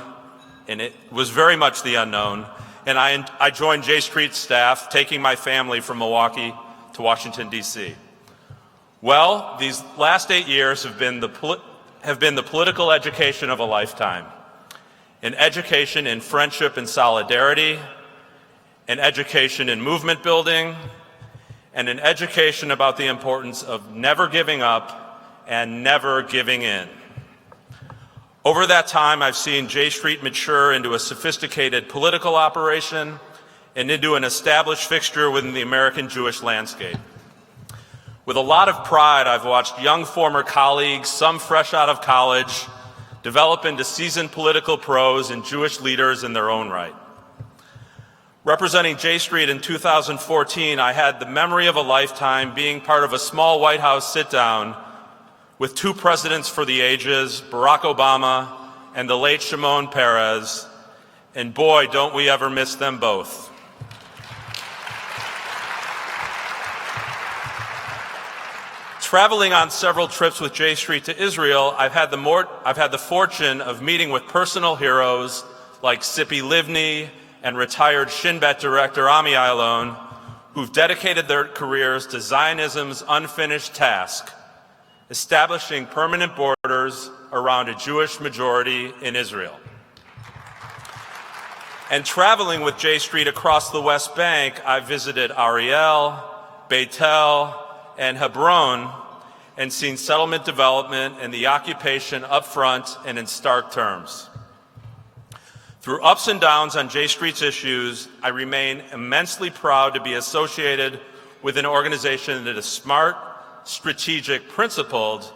S16: and it was very much the unknown, and I joined J Street staff, taking my family from Milwaukee to Washington, D.C. Well, these last 8 years have been the political education of a lifetime. An education in friendship and solidarity, an education in movement building, and an education about the importance of never giving up and never giving in. Over that time, I've seen J Street mature into a sophisticated political operation and into an established fixture within the American Jewish landscape. With a lot of pride, I've watched young former colleagues, some fresh out of college, develop into seasoned political pros and Jewish leaders in their own right. Representing J Street in 2014, I had the memory of a lifetime being part of a small White House sit-down with two presidents for the ages, Barack Obama and the late Shimon Peres, and boy, don't we ever miss them both. Traveling on several trips with J Street to Israel, I've had the fortune of meeting with personal heroes like Tzipi Livni and retired Shin Bet director Ami Ayalon, who've dedicated their careers to Zionism's unfinished task, establishing permanent borders around a Jewish majority in Israel. And traveling with J Street across the West Bank, I visited Ariel, Beitel, and Hebron, and seen settlement development and the occupation up front and in stark terms. Through ups and downs on J Street's issues, I remain immensely proud to be associated with an organization that is smart, strategic, principled,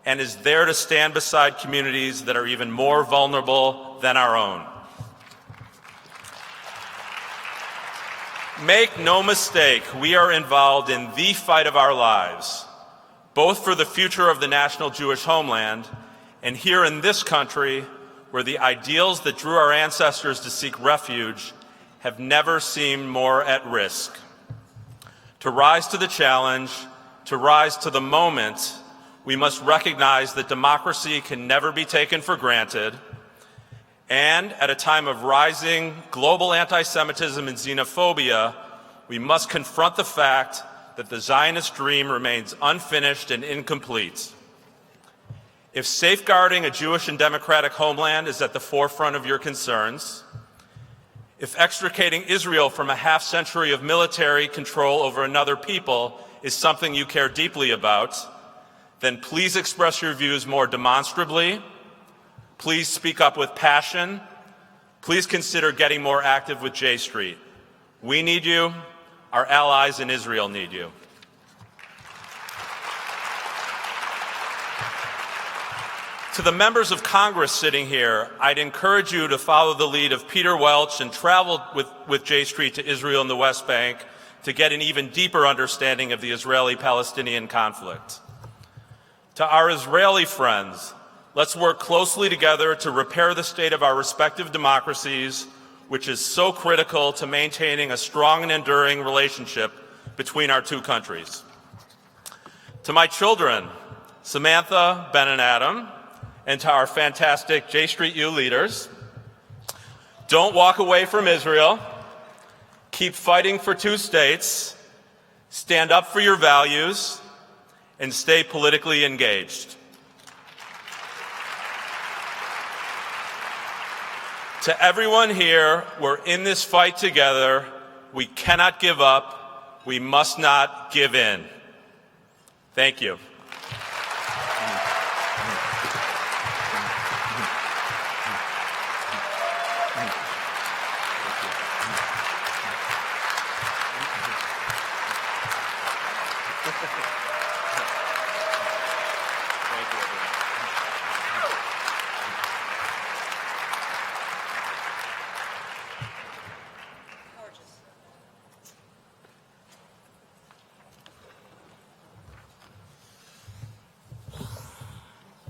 S16: and is there to stand beside communities that are even more vulnerable than our own. Make no mistake, we are involved in the fight of our lives, both for the future of the national Jewish homeland and here in this country, where the ideals that drew our ancestors to seek refuge have never seemed more at risk. To rise to the challenge, to rise to the moment, we must recognize that democracy can never be taken for granted, and at a time of rising global anti-Semitism and xenophobia, we must confront the fact that the Zionist dream remains unfinished and incomplete. If safeguarding a Jewish and democratic homeland is at the forefront of your concerns, If extricating Israel from a half-century of military control over another people is something you care deeply about, then please express your views more demonstrably. Please speak up with passion. Please consider getting more active with J Street. We need you. Our allies in Israel need you. To the members of Congress sitting here, I'd encourage you to follow the lead of Peter Welch and travel with J Street to Israel and the West Bank to get an even deeper understanding of the Israeli-Palestinian conflict. To our Israeli friends, let's work closely together to repair the state of our respective democracies, which is so critical to maintaining a strong and enduring relationship between our two countries. To my children, Samantha, Ben, and Adam, and to our fantastic J Street U leaders, don't walk away from Israel. Keep fighting for two states. Stand up for your values and stay politically engaged. To everyone here, we're in this fight together. We cannot give up. We must not give in. Thank you.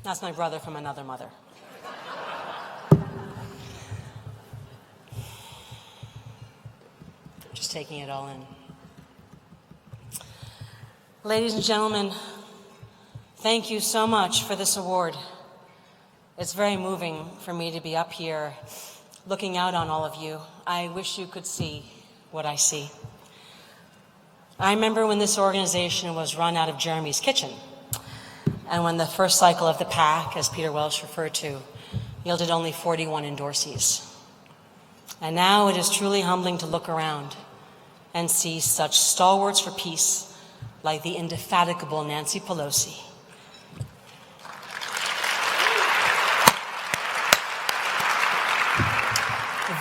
S15: That's my brother from another mother. Just taking it all in. Ladies and gentlemen, thank you so much for this award. It's very moving for me to be up here looking out on all of you. I wish you could see what I see. I remember when this organization was run out of Jeremy's kitchen, and when the first cycle of the PAC, as Peter Welch referred to, yielded only 41 endorsees. And now it is truly humbling to look around and see such stalwarts for peace like the indefatigable Nancy Pelosi.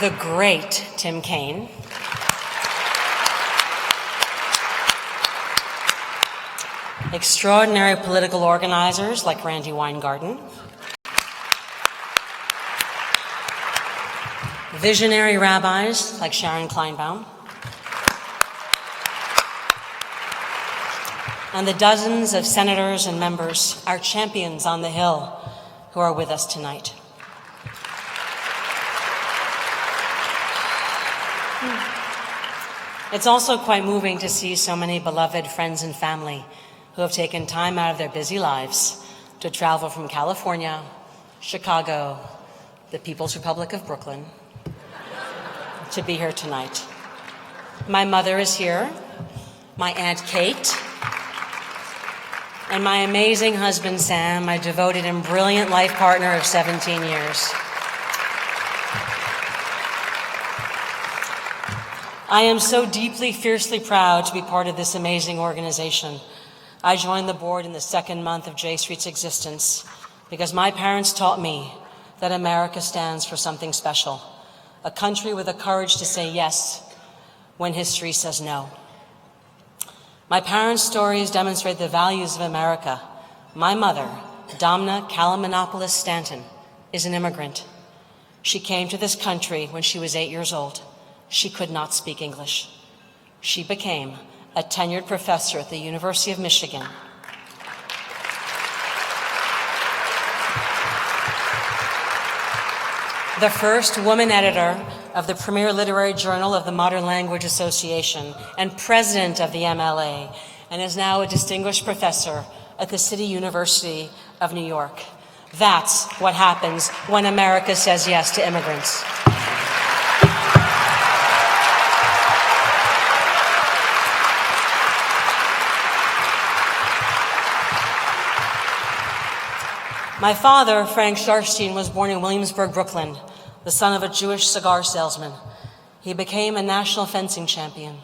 S15: The great Tim Kaine. Extraordinary political organizers like Randy Weingarten. Visionary rabbis like Sharon Kleinbaum. And the dozens of senators and members, our champions on the Hill, who are with us tonight. It's also quite moving to see so many beloved friends and family who have taken time out of their busy lives to travel from California, Chicago, the People's Republic of Brooklyn, to be here tonight. My mother is here, my Aunt Kate, and my amazing husband, Sam, my devoted and brilliant life partner of 17 years. I am so deeply, fiercely proud to be part of this amazing organization. I joined the board in the second month of J Street's existence because my parents taught me that America stands for something special, a country with the courage to say yes when history says no. My parents' stories demonstrate the values of America. My mother, Domna Kalamanopoulos Stanton, is an immigrant. She came to this country when she was 8 years old. She could not speak English. She became a tenured professor at the University of Michigan. The first woman editor of the premier literary journal of the Modern Language Association and president of the MLA, and is now a distinguished professor at the City University of New York. That's what happens when America says yes to immigrants. My father, Frank Sharfstein, was born in Williamsburg, Brooklyn, the son of a Jewish cigar salesman. He became a national fencing champion.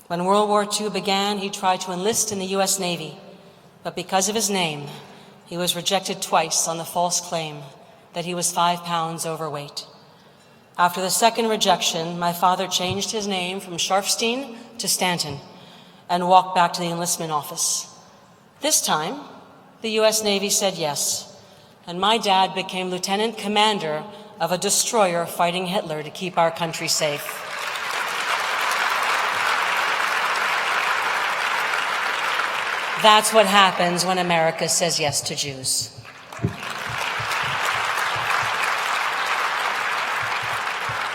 S15: When World War II began, he tried to enlist in the U.S. Navy, but because of his name, he was rejected twice on the false claim that he was 5 pounds overweight. After the second rejection, my father changed his name from Sharfstein to Stanton and walked back to the enlistment office. This time, the U.S. Navy said yes, and my dad became lieutenant commander of a destroyer fighting Hitler to keep our country safe. That's what happens when America says yes to Jews.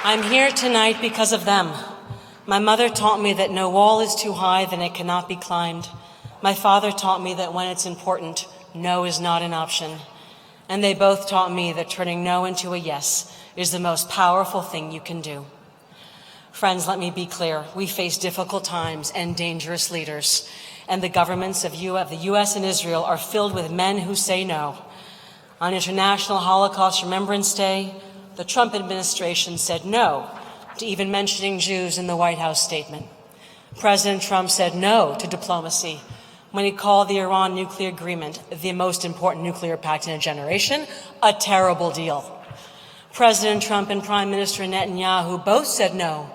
S15: I'm here tonight because of them. My mother taught me that no wall is too high, then it cannot be climbed. My father taught me that when it's important, no is not an option. And they both taught me that turning no into a yes is the most powerful thing you can do. Friends, let me be clear. We face difficult times and dangerous leaders, and the governments of the U.S. and Israel are filled with men who say no. On International Holocaust Remembrance Day, the Trump administration said no to even mentioning Jews in the White House statement. President Trump said no to diplomacy when he called the Iran nuclear agreement, the most important nuclear pact in a generation, a terrible deal. President Trump and Prime Minister Netanyahu both said no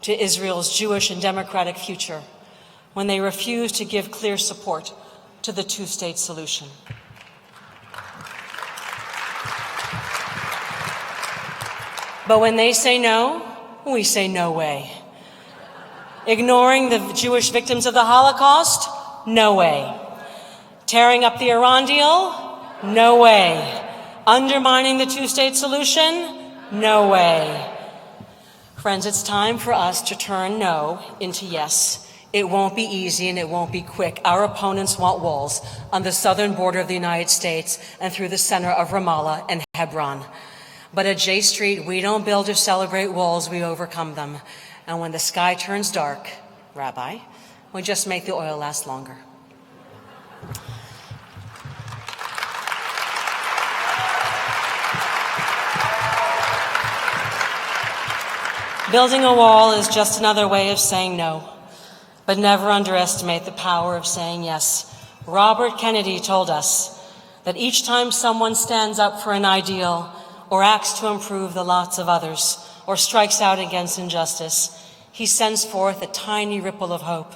S15: to Israel's Jewish and democratic future when they refused to give clear support to the two-state solution. But when they say no, we say no way. Ignoring the Jewish victims of the Holocaust? No way. Tearing up the Iran deal? No way. Undermining the two-state solution? No way. Friends, it's time for us to turn no into yes. It won't be easy and it won't be quick. Our opponents want walls on the southern border of the United States and through the center of Ramallah and Hebron. But at J Street, we don't build or celebrate walls, we overcome them. And when the sky turns dark, Rabbi, we just make the oil last longer. Building a wall is just another way of saying no, but never underestimate the power of saying yes. Robert Kennedy told us that each time someone stands up for an ideal or acts to improve the lots of others or strikes out against injustice, he sends forth a tiny ripple of hope.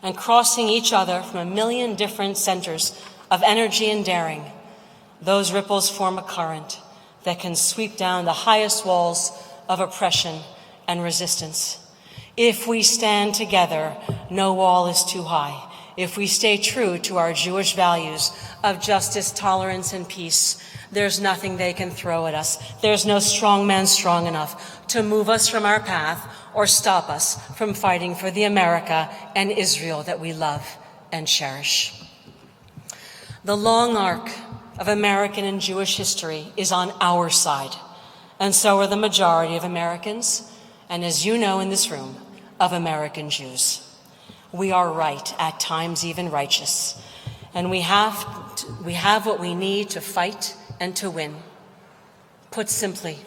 S15: And crossing each other from 1 million different centers of energy and daring, those ripples form a current that can sweep down the highest walls of oppression and resistance. If we stand together, no wall is too high. If we stay true to our Jewish values of justice, tolerance, and peace, there's nothing they can throw at us. There's no strong man strong enough to move us from our path or stop us from fighting for the America and Israel that we love and cherish. The long arc of American and Jewish history is on our side, and so are the majority of Americans, and as you know in this room, of American Jews. We are right, at times even righteous, and we have what we need to fight and to win. Put simply,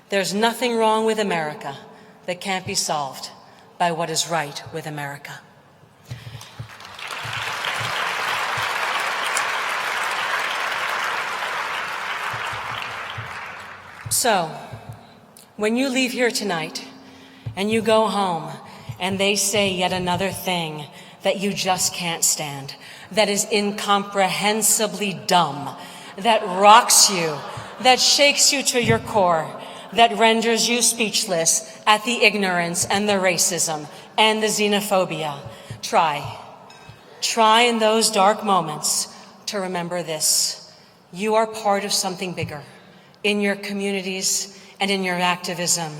S15: there's nothing wrong with America that can't be solved by what is right with America. So, when you leave here tonight and you go home and they say yet another thing that you just can't stand, that is incomprehensibly dumb, that rocks you, that shakes you to your core, that renders you speechless at the ignorance and the racism and the xenophobia, try in those dark moments to remember this. You are part of something bigger in your communities and in your activism.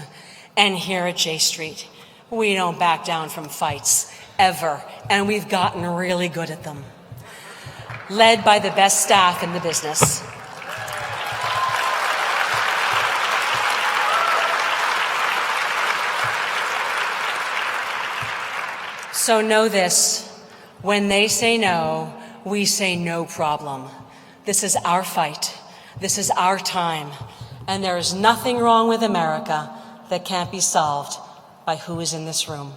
S15: And here at J Street, we don't back down from fights, ever, and we've gotten really good at them. Led by the best staff in the business. So know this, when they say no, we say no problem. This is our fight. This is our time. And there is nothing wrong with America that can't be solved by who is in this room.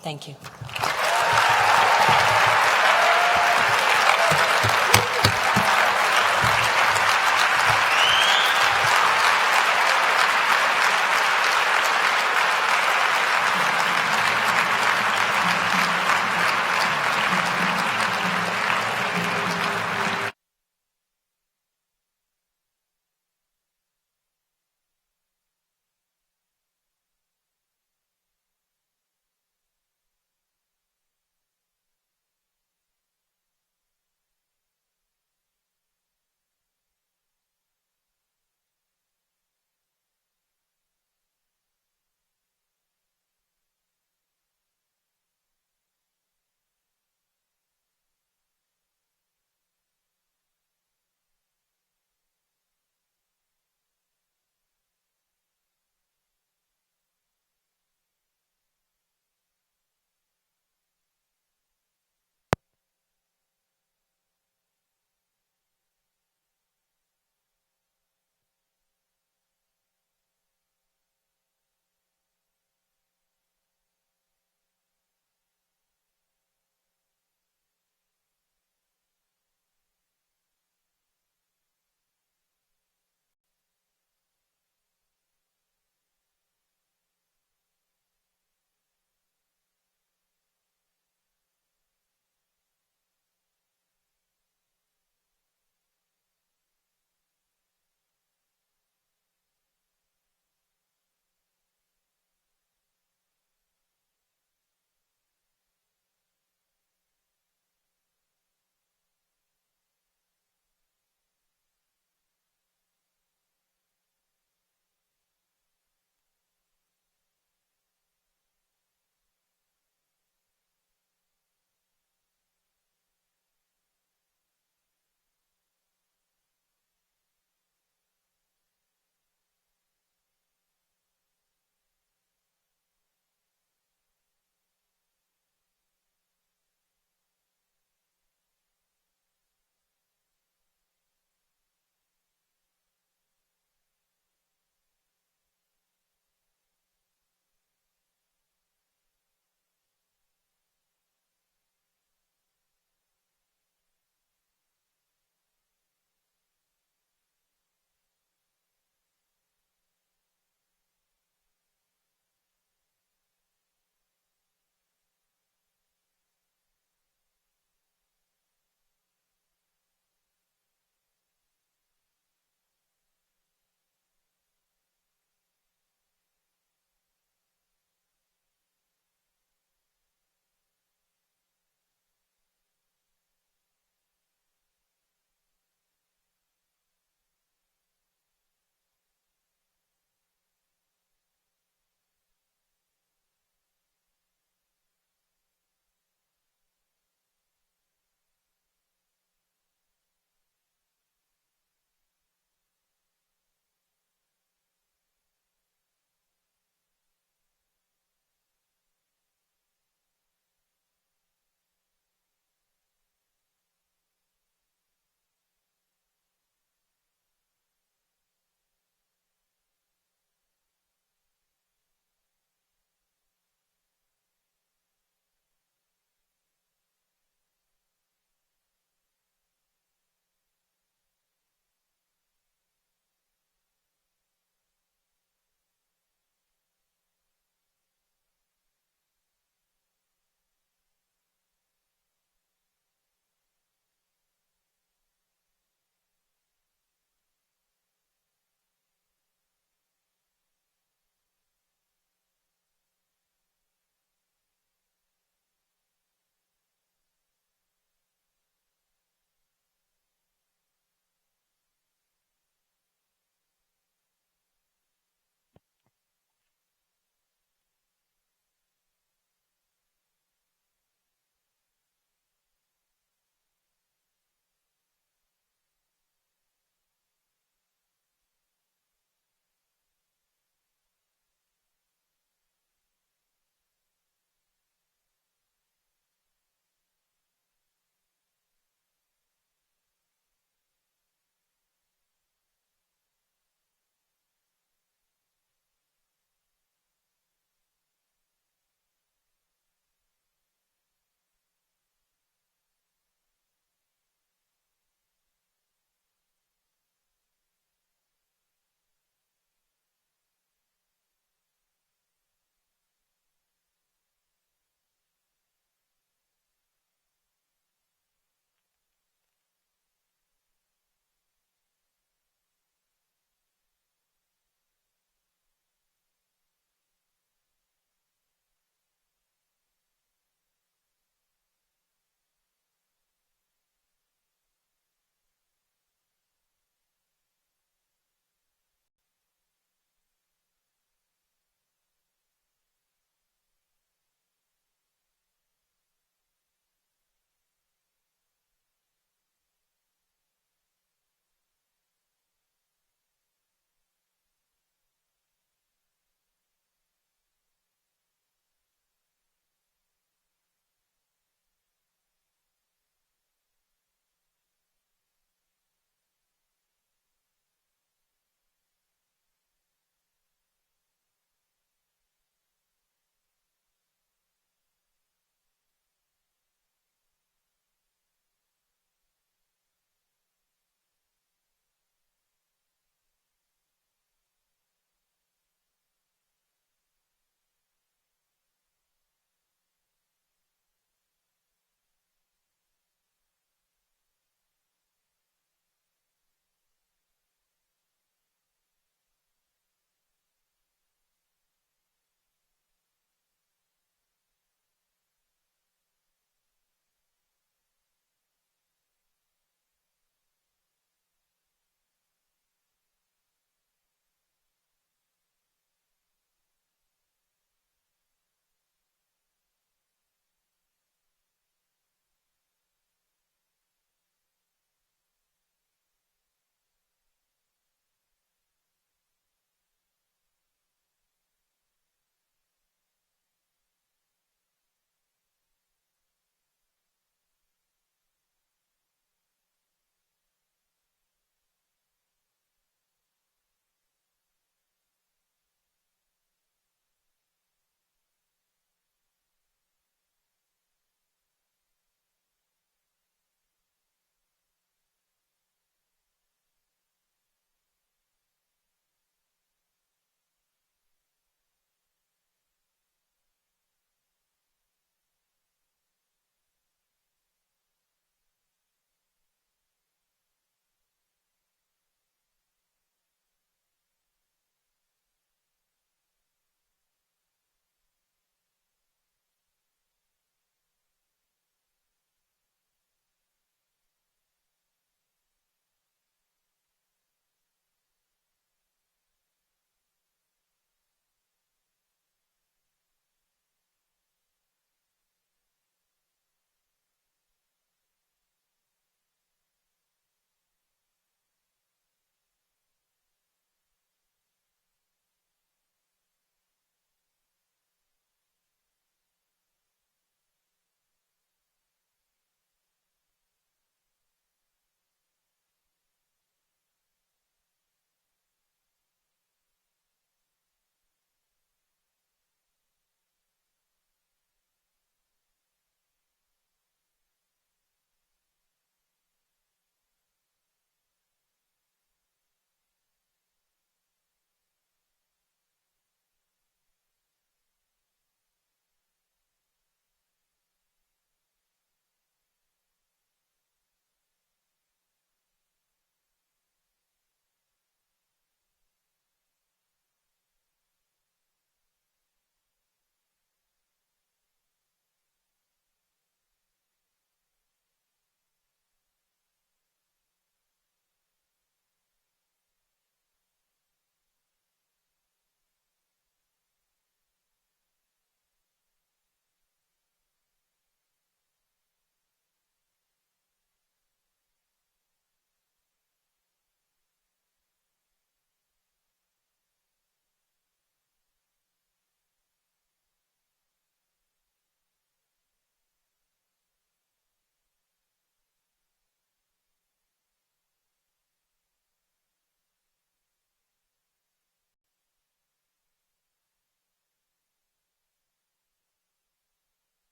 S15: Thank you.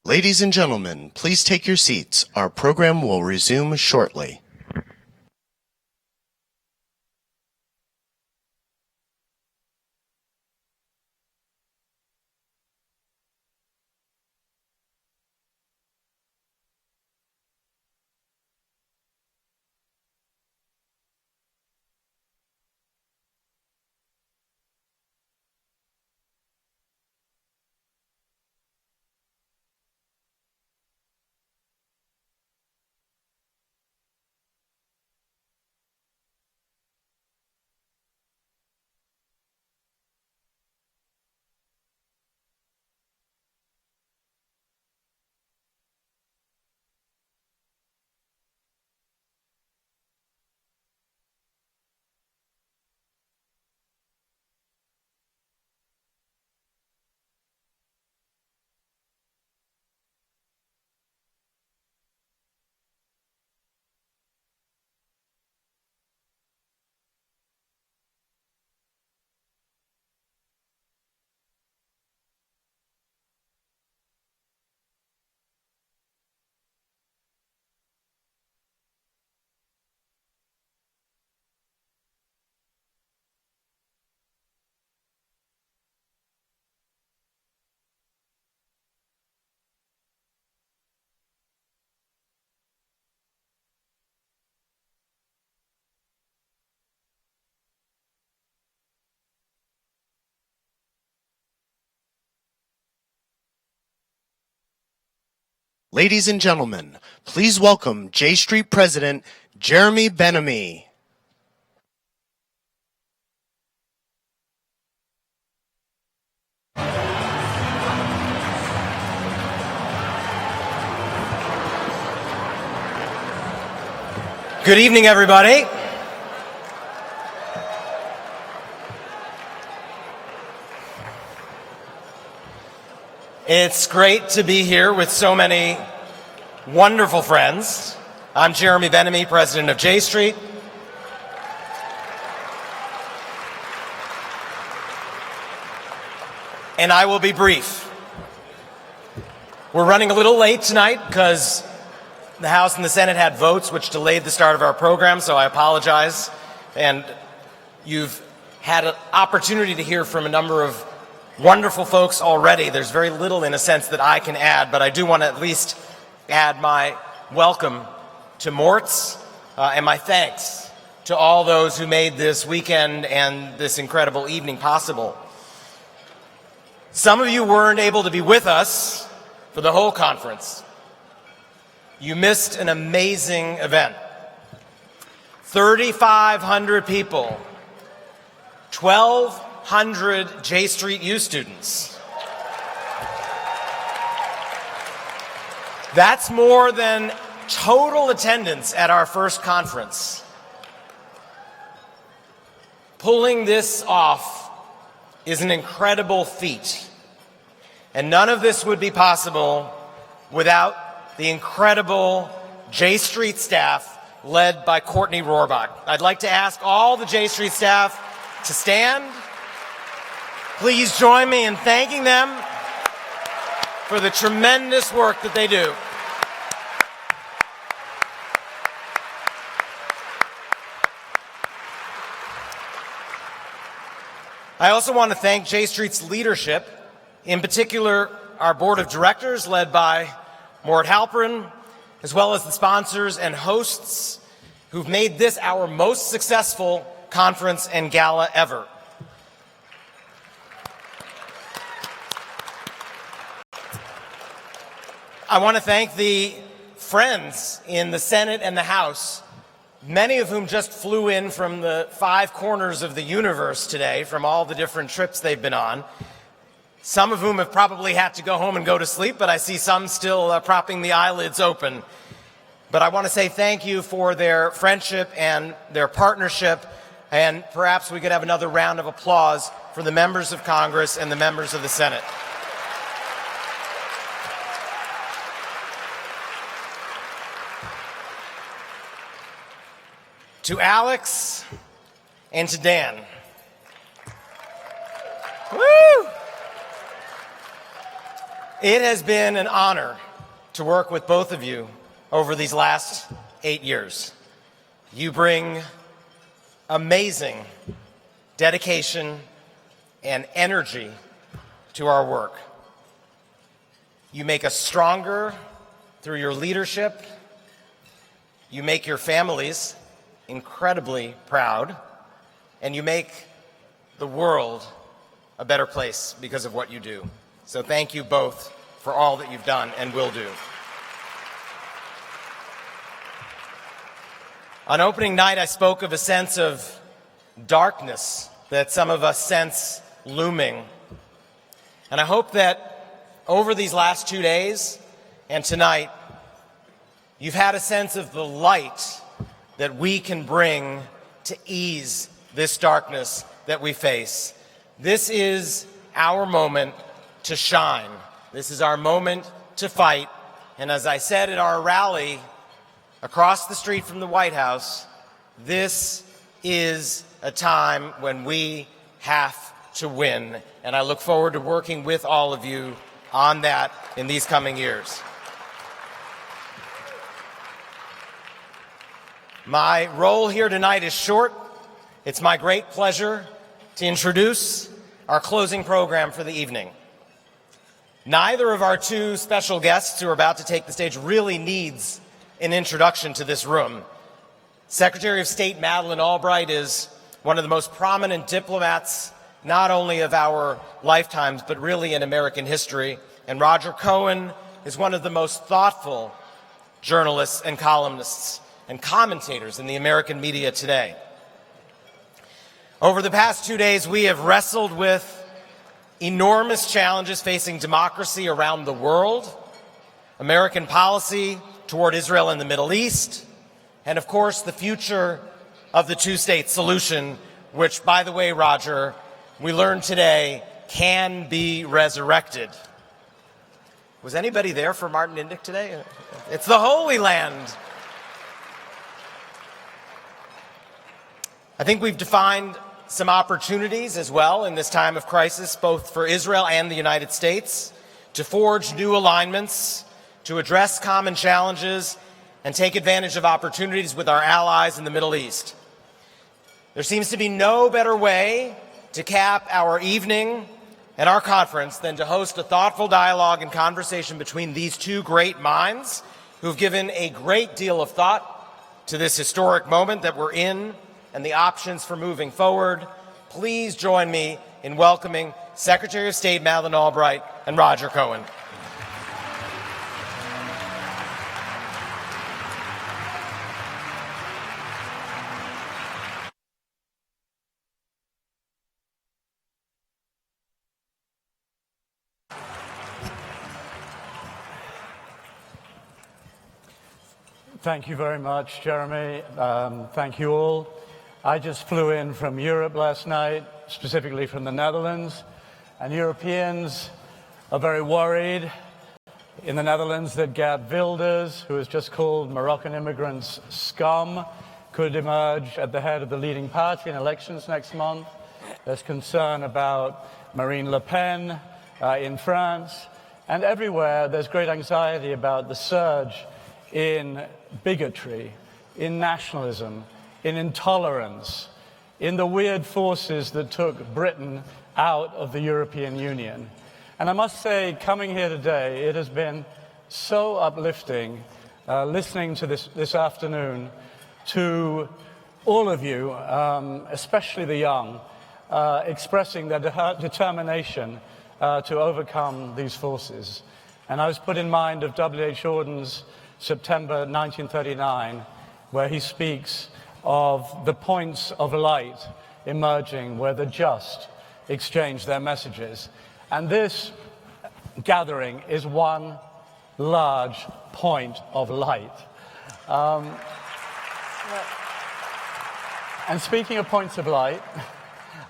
S1: Ladies and gentlemen, please take your seats. Our program will resume shortly. Ladies and gentlemen, please welcome J Street President Jeremy Ben-Ami.
S17: Good evening, everybody. It's great to be here with so many wonderful friends. I'm Jeremy Ben-Ami, president of J Street. And I will be brief. We're running a little late tonight because the House and the Senate had votes which delayed the start of our program, so I apologize. And you've had an opportunity to hear from a number of wonderful folks already. There's very little, in a sense, that I can add, but I do want to at least add my welcome to Mort's and my thanks to all those who made this weekend and this incredible evening possible. Some of you weren't able to be with us for the whole conference. You missed an amazing event. 3,500 people, 1,200 J Street U students. That's more than total attendance at our first conference. Pulling this off is an incredible feat, and none of this would be possible without the incredible J Street staff led by Courtney Rohrbach. I'd like to ask all the J Street staff to stand. Please join me in thanking them for the tremendous work that they do. I also want to thank J Street's leadership, in particular our board of directors led by Mort Halperin, as well as the sponsors and hosts who've made this our most successful conference and gala ever. I want to thank the friends in the Senate and the House, many of whom just flew in from the 5 corners of the universe today from all the different trips they've been on. Some of whom have probably had to go home and go to sleep, but I see some still propping the eyelids open. But I want to say thank you for their friendship and their partnership, and perhaps we could have another round of applause for the members of Congress and the members of the Senate. To Alex and to Dan. Woo! It has been an honor to work with both of you over these last 8 years. You bring amazing dedication and energy to our work. You make us stronger through your leadership. You make your families incredibly proud, and you make the world a better place because of what you do. So thank you both for all that you've done and will do. On opening night, I spoke of a sense of darkness that some of us sense looming. And I hope that over these last 2 days and tonight, you've had a sense of the light that we can bring to ease this darkness that we face. This is our moment to shine. This is our moment to fight. And as I said at our rally across the street from the White House, this is a time when we have to win. And I look forward to working with all of you on that in these coming years. My role here tonight is short. It's my great pleasure to introduce our closing program for the evening. Neither of our two special guests who are about to take the stage really needs an introduction to this room. Secretary of State Madeleine Albright is one of the most prominent diplomats, not only of our lifetimes, but really in American history. And Roger Cohen is one of the most thoughtful journalists and columnists and commentators in the American media today. Over the past 2 days, we have wrestled with enormous challenges facing democracy around the world, American policy toward Israel and the Middle East, and of course, the future of the two-state solution, which, by the way, Roger, we learned today can be resurrected. Was anybody there for Martin Indyk today? It's the Holy Land. I think we've defined some opportunities as well in this time of crisis, both for Israel and the United States, to forge new alignments, to address common challenges, and take advantage of opportunities with our allies in the Middle East. There seems to be no better way to cap our evening and our conference than to host a thoughtful dialogue and conversation between these two great minds who've given a great deal of thought to this historic moment that we're in and the options for moving forward. Please join me in welcoming Secretary of State Madeleine Albright and Roger Cohen.
S18: Thank you very much, Jeremy. Thank you all. I just flew in from Europe last night, specifically from the Netherlands, and Europeans are very worried in the Netherlands that Geert Wilders, who has just called Moroccan immigrants scum, could emerge at the head of the leading party in elections next month. There's concern about Marine Le Pen in France, and everywhere there's great anxiety about the surge in bigotry, in nationalism, in intolerance, in the weird forces that took Britain out of the European Union. And I must say, coming here today, it has been so uplifting listening to this afternoon to all of you, especially the young, expressing their determination to overcome these forces. And I was put in mind of W.H. Auden's September 1939, where he speaks of the points of light emerging where the just exchange their messages. And this gathering is one large point of light. And speaking of points of light,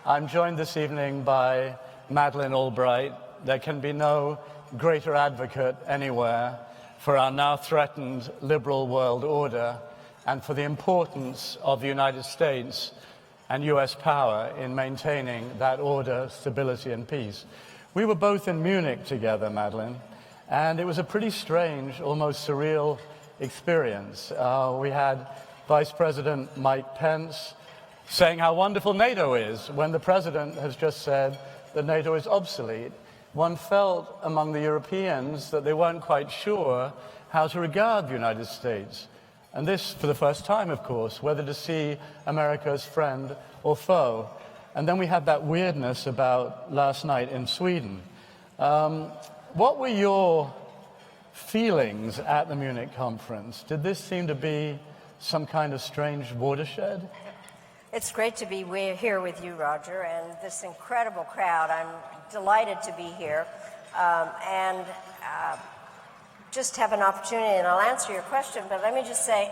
S18: I'm joined this evening by Madeleine Albright. There can be no greater advocate anywhere for our now threatened liberal world order and for the importance of the United States and US power in maintaining that order, stability, and peace. We were both in Munich together, Madeleine, And it was a pretty strange, almost surreal experience. We had Vice President Mike Pence saying how wonderful NATO is when the president has just said that NATO is obsolete. One felt among the Europeans that they weren't quite sure how to regard the United States. And this, for the first time, of course, whether to see America as friend or foe. And then we had that weirdness about last night in Sweden. What were your feelings at the Munich conference? Did this seem to be some kind of strange watershed?
S19: It's great to be here with you, Roger, and this incredible crowd. I'm delighted to be here and just have an opportunity, and I'll answer your question, but let me just say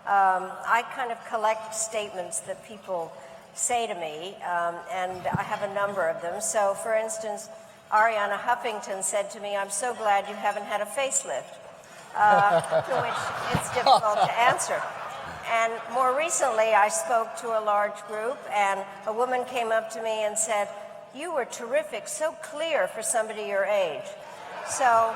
S19: I kind of collect statements that people say to me, and I have a number of them. So, for instance, Ariana Huffington said to me, "I'm so glad you haven't had a facelift," to which it's difficult to answer. And more recently, I spoke to a large group, and a woman came up to me and said, "You were terrific, so clear for somebody your age." So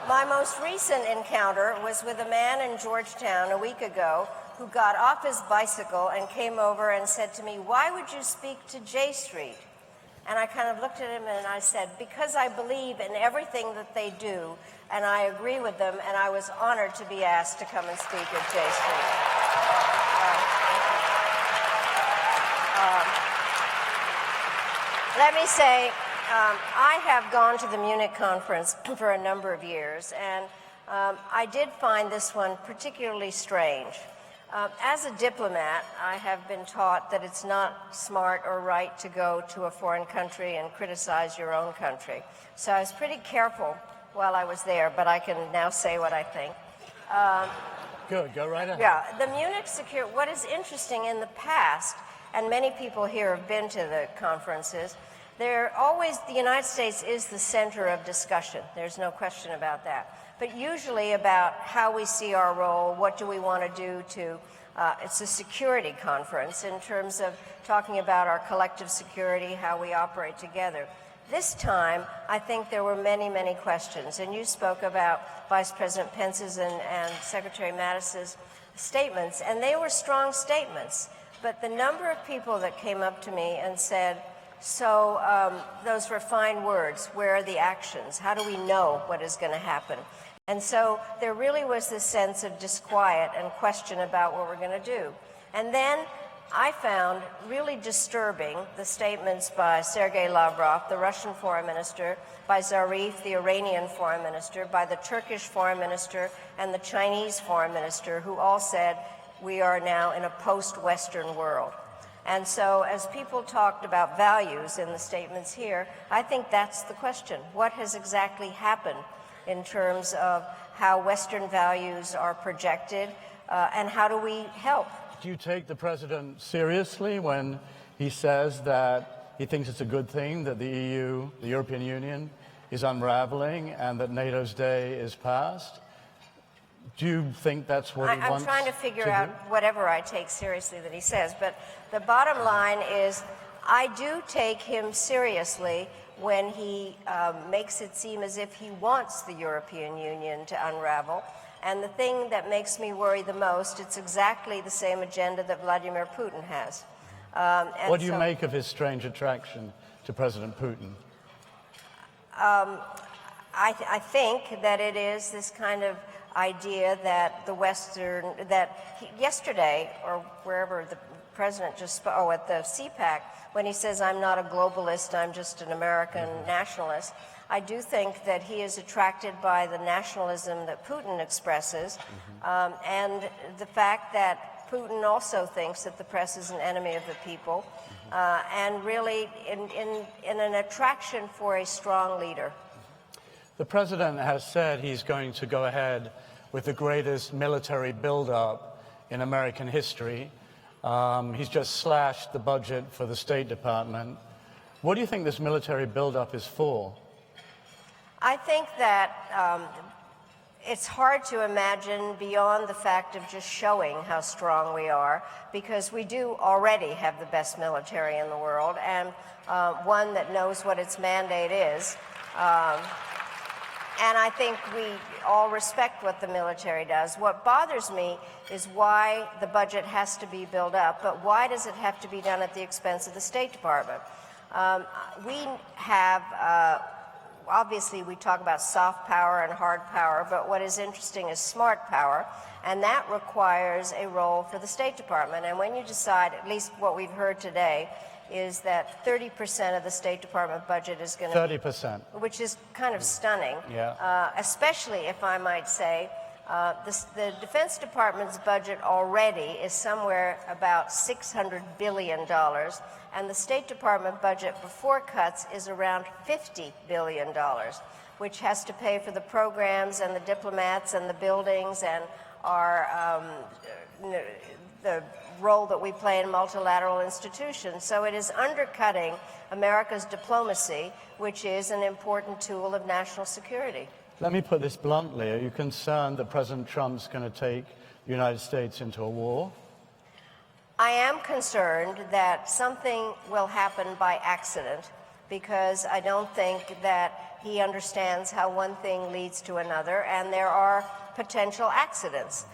S19: my most recent encounter was with a man in Georgetown a week ago who got off his bicycle and came over and said to me, "Why would you speak to J Street?" And I kind of looked at him and I said, "Because I believe in everything that they do, and I agree with them, and I was honored to be asked to come and speak at J Street." Let me say, I have gone to the Munich conference for a number of years, and I did find this one particularly strange. As a diplomat, I have been taught that it's not smart or right to go to a foreign country and criticize your own country. So I was pretty careful while I was there, but I can now say what I think.
S18: Good, go right ahead.
S19: Yeah, the Munich security, what is interesting in the past, and many people here have been to the conferences, the United States is the center of discussion. There's no question about that. But usually about how we see our role, what do we want to do to, it's a security conference in terms of talking about our collective security, how we operate together. This time, I think there were many, many questions. And you spoke about Vice President Pence's and Secretary Mattis's statements, and they were strong statements. But the number of people that came up to me and said, "So those were fine words. Where are the actions? How do we know what is going to happen?" And so there really was this sense of disquiet and question about what we're going to do. And then I found really disturbing the statements by Sergei Lavrov, the Russian foreign minister, by Zarif, the Iranian foreign minister, by the Turkish foreign minister, and the Chinese foreign minister, who all said, we are now in a post-Western world. And so as people talked about values in the statements here, I think that's the question. What has exactly happened in terms of how Western values are projected, and how do we help?
S18: Do you take the president seriously when he says that he thinks it's a good thing that the EU, the European Union, is unraveling and that NATO's day is past? Do you think that's what he wants
S19: I'm trying to figure out whatever I take seriously that he says, but the bottom line is I do take him seriously when he makes it seem as if he wants the European Union to unravel. And the thing that makes me worry the most, it's exactly the same agenda that Vladimir Putin has.
S18: What do you make of his strange attraction to President Putin?
S19: I think that it is this kind of idea that the yesterday, or wherever the president just spoke, at the CPAC, when he says, I'm not a globalist, I'm just an American nationalist, I do think that he is attracted by the nationalism that Putin expresses, and the fact that Putin also thinks that the press is an enemy of the people, and really in an attraction for a strong leader.
S18: The president has said he's going to go ahead with the greatest military buildup in American history. He's just slashed the budget for the State Department. What do you think this military buildup is for?
S19: I think that it's hard to imagine beyond the fact of just showing how strong we are, because we do already have the best military in the world, and one that knows what its mandate is. And I think we all respect what the military does. What bothers me is why the budget has to be built up, but why does it have to be done at the expense of the State Department? We have, obviously we talk about soft power and hard power, but what is interesting is smart power, and that requires a role for the State Department. And when you decide, at least what we've heard today, is that 30% of the State Department budget is going to
S18: 30%.
S19: Which is kind of stunning, especially if I might say, the Defense Department's budget already is somewhere about $600 billion, and the State Department budget before cuts is around $50 billion, which has to pay for the programs and the diplomats and the buildings and our the role that we play in multilateral institutions. So it is undercutting America's diplomacy, which is an important tool of national security.
S18: Let me put this bluntly. Are you concerned that President Trump's going to take the United States into a war?
S19: I am concerned that something will happen by accident, because I don't think that he understands how one thing leads to another, and there are potential accidents.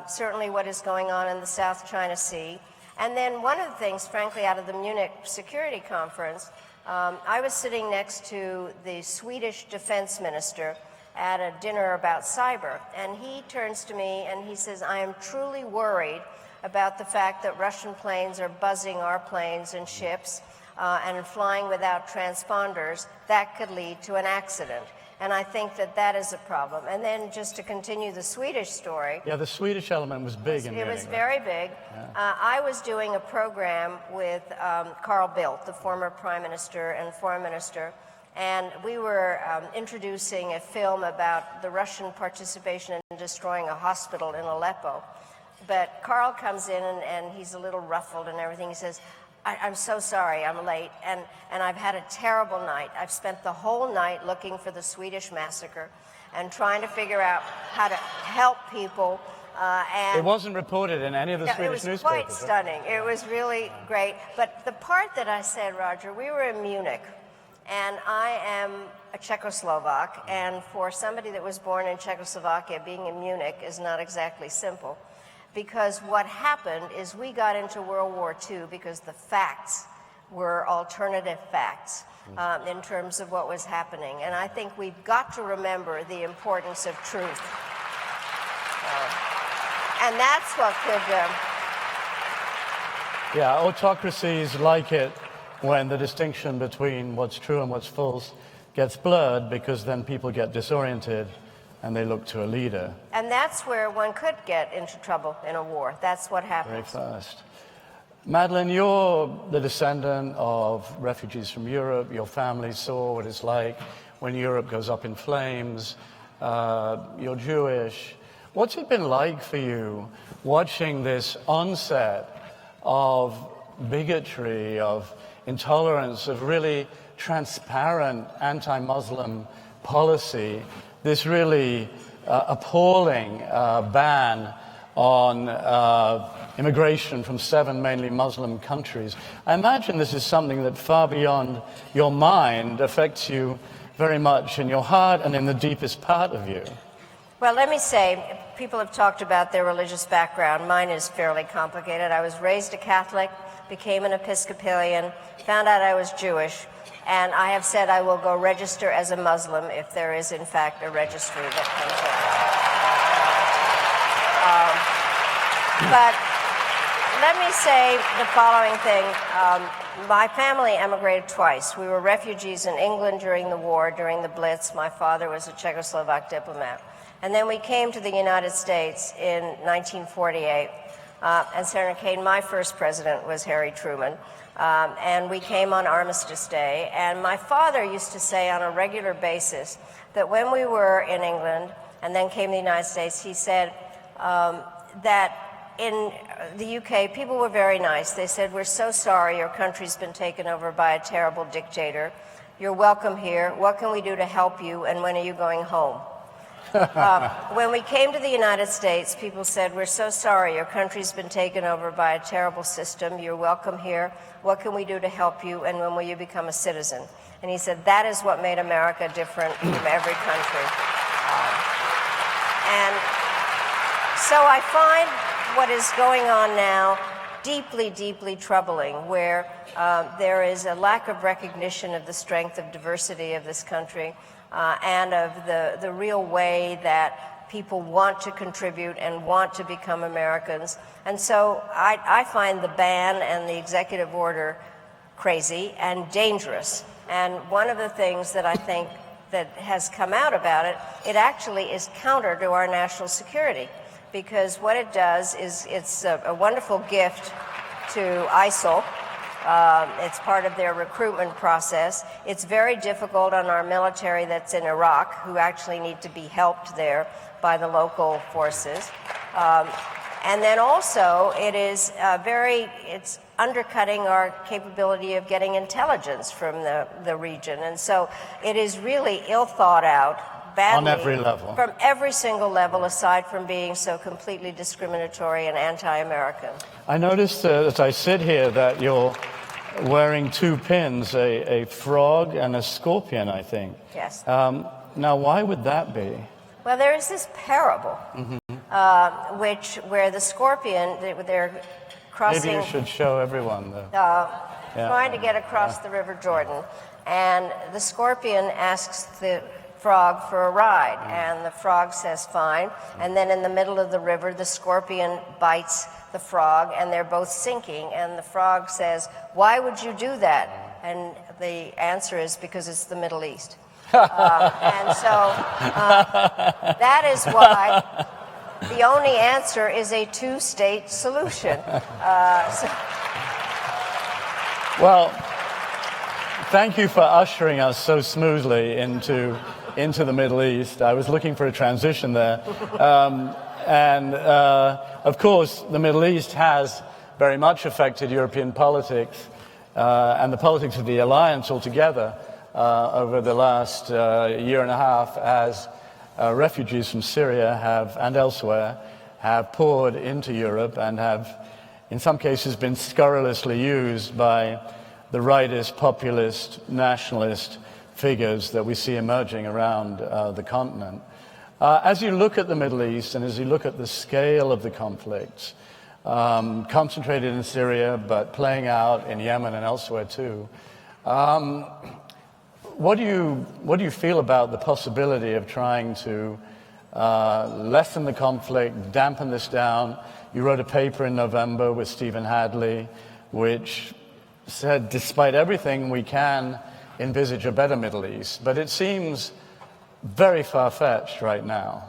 S19: Certainly what is going on in the South China Sea. And then one of the things, frankly, out of the Munich Security Conference, I was sitting next to the Swedish defense minister at a dinner about cyber, and he turns to me and he says, I am truly worried about the fact that Russian planes are buzzing our planes and ships and flying without transponders. That could lead to an accident. And I think that that is a problem. And then just to continue the Swedish story.
S18: Yeah, the Swedish element was big in Munich.
S19: It was very big. Yeah. I was doing a program with Carl Bildt, the former Prime Minister and Foreign Minister, and we were introducing a film about the Russian participation in destroying a hospital in Aleppo. But Carl comes in and he's a little ruffled and everything. He says, I'm so sorry, I'm late, and I've had a terrible night. I've spent the whole night looking for the Swedish massacre and trying to figure out how to help people. And
S18: it wasn't reported in any of the Swedish newspapers.
S19: It was quite stunning. It was really great. But the part that I said, Roger, we were in Munich, and I am a Czechoslovak, and for somebody that was born in Czechoslovakia, being in Munich is not exactly simple. Because what happened is we got into World War II because the facts were alternative facts in terms of what was happening. And I think we've got to remember the importance of truth. And that's what could...
S18: Yeah, autocracies like it when the distinction between what's true and what's false gets blurred, because then people get disoriented and they look to a leader.
S19: And that's where one could get into trouble in a war. That's what happens.
S18: Very fast. Madeleine, you're the descendant of refugees from Europe. Your family saw what it's like when Europe goes up in flames. You're Jewish. What's it been like for you watching this onset of bigotry, of intolerance, of really transparent anti-Muslim policy, this really appalling ban on immigration from 7 mainly Muslim countries? I imagine this is something that far beyond your mind affects you very much in your heart and in the deepest part of you.
S19: Well, let me say, people have talked about their religious background. Mine is fairly complicated. I was raised a Catholic, became an Episcopalian, found out I was Jewish, and I have said I will go register as a Muslim if there is, in fact, a registry that comes up. But let me say the following thing. My family emigrated twice. We were refugees in England during the war, during the Blitz. My father was a Czechoslovak diplomat. And then we came to the United States in 1948. And Senator Kaine, my first president was Harry Truman. And we came on Armistice Day. And my father used to say on a regular basis that when we were in England and then came to the United States, he said that in the UK, people were very nice. They said, we're so sorry your country's been taken over by a terrible dictator. You're welcome here. What can we do to help you? And when are you going home? When we came to the United States, people said, we're so sorry, your country's been taken over by a terrible system. You're welcome here. What can we do to help you, and when will you become a citizen? And he said, that is what made America different from every country. And so I find what is going on now deeply, deeply troubling, where there is a lack of recognition of the strength of diversity of this country and of the real way that people want to contribute and want to become Americans. And so I find the ban and the executive order crazy and dangerous. And one of the things that I think that has come out about it, it actually is counter to our national security. Because what it does is it's a wonderful gift to ISIL. It's part of their recruitment process. It's very difficult on our military that's in Iraq, who actually need to be helped there by the local forces. And then also, it is it's undercutting our capability of getting intelligence from the region. And so it is really ill thought out. Badly,
S18: on every level.
S19: From every single level, aside from being so completely discriminatory and anti-American.
S18: I noticed as I sit here that you're wearing two pins, a frog and a scorpion, I think.
S19: Yes.
S18: Now, why would that be?
S19: Well, there is this parable, where the scorpion, they're crossing...
S18: Maybe you should show everyone.
S19: Trying to get across the River Jordan. And the scorpion asks the frog for a ride, and the frog says fine, and then in the middle of the river the scorpion bites the frog and they're both sinking, and the frog says, why would you do that? And the answer is, because it's the Middle East. And so that is why the only answer is a two-state solution.
S18: Well, thank you for ushering us so smoothly into the Middle East. I was looking for a transition there. Of course, the Middle East has very much affected European politics and the politics of the alliance altogether over the last year and a half, as refugees from Syria and elsewhere have poured into Europe and have, in some cases, been scurrilously used by the rightist, populist, nationalist figures that we see emerging around the continent. As you look at the Middle East and as you look at the scale of the conflicts, concentrated in Syria but playing out in Yemen and elsewhere too, what do you feel about the possibility of trying to lessen the conflict, dampen this down? You wrote a paper in November with Stephen Hadley, which said, despite everything, we can envisage a better Middle East, but it seems very far-fetched right now.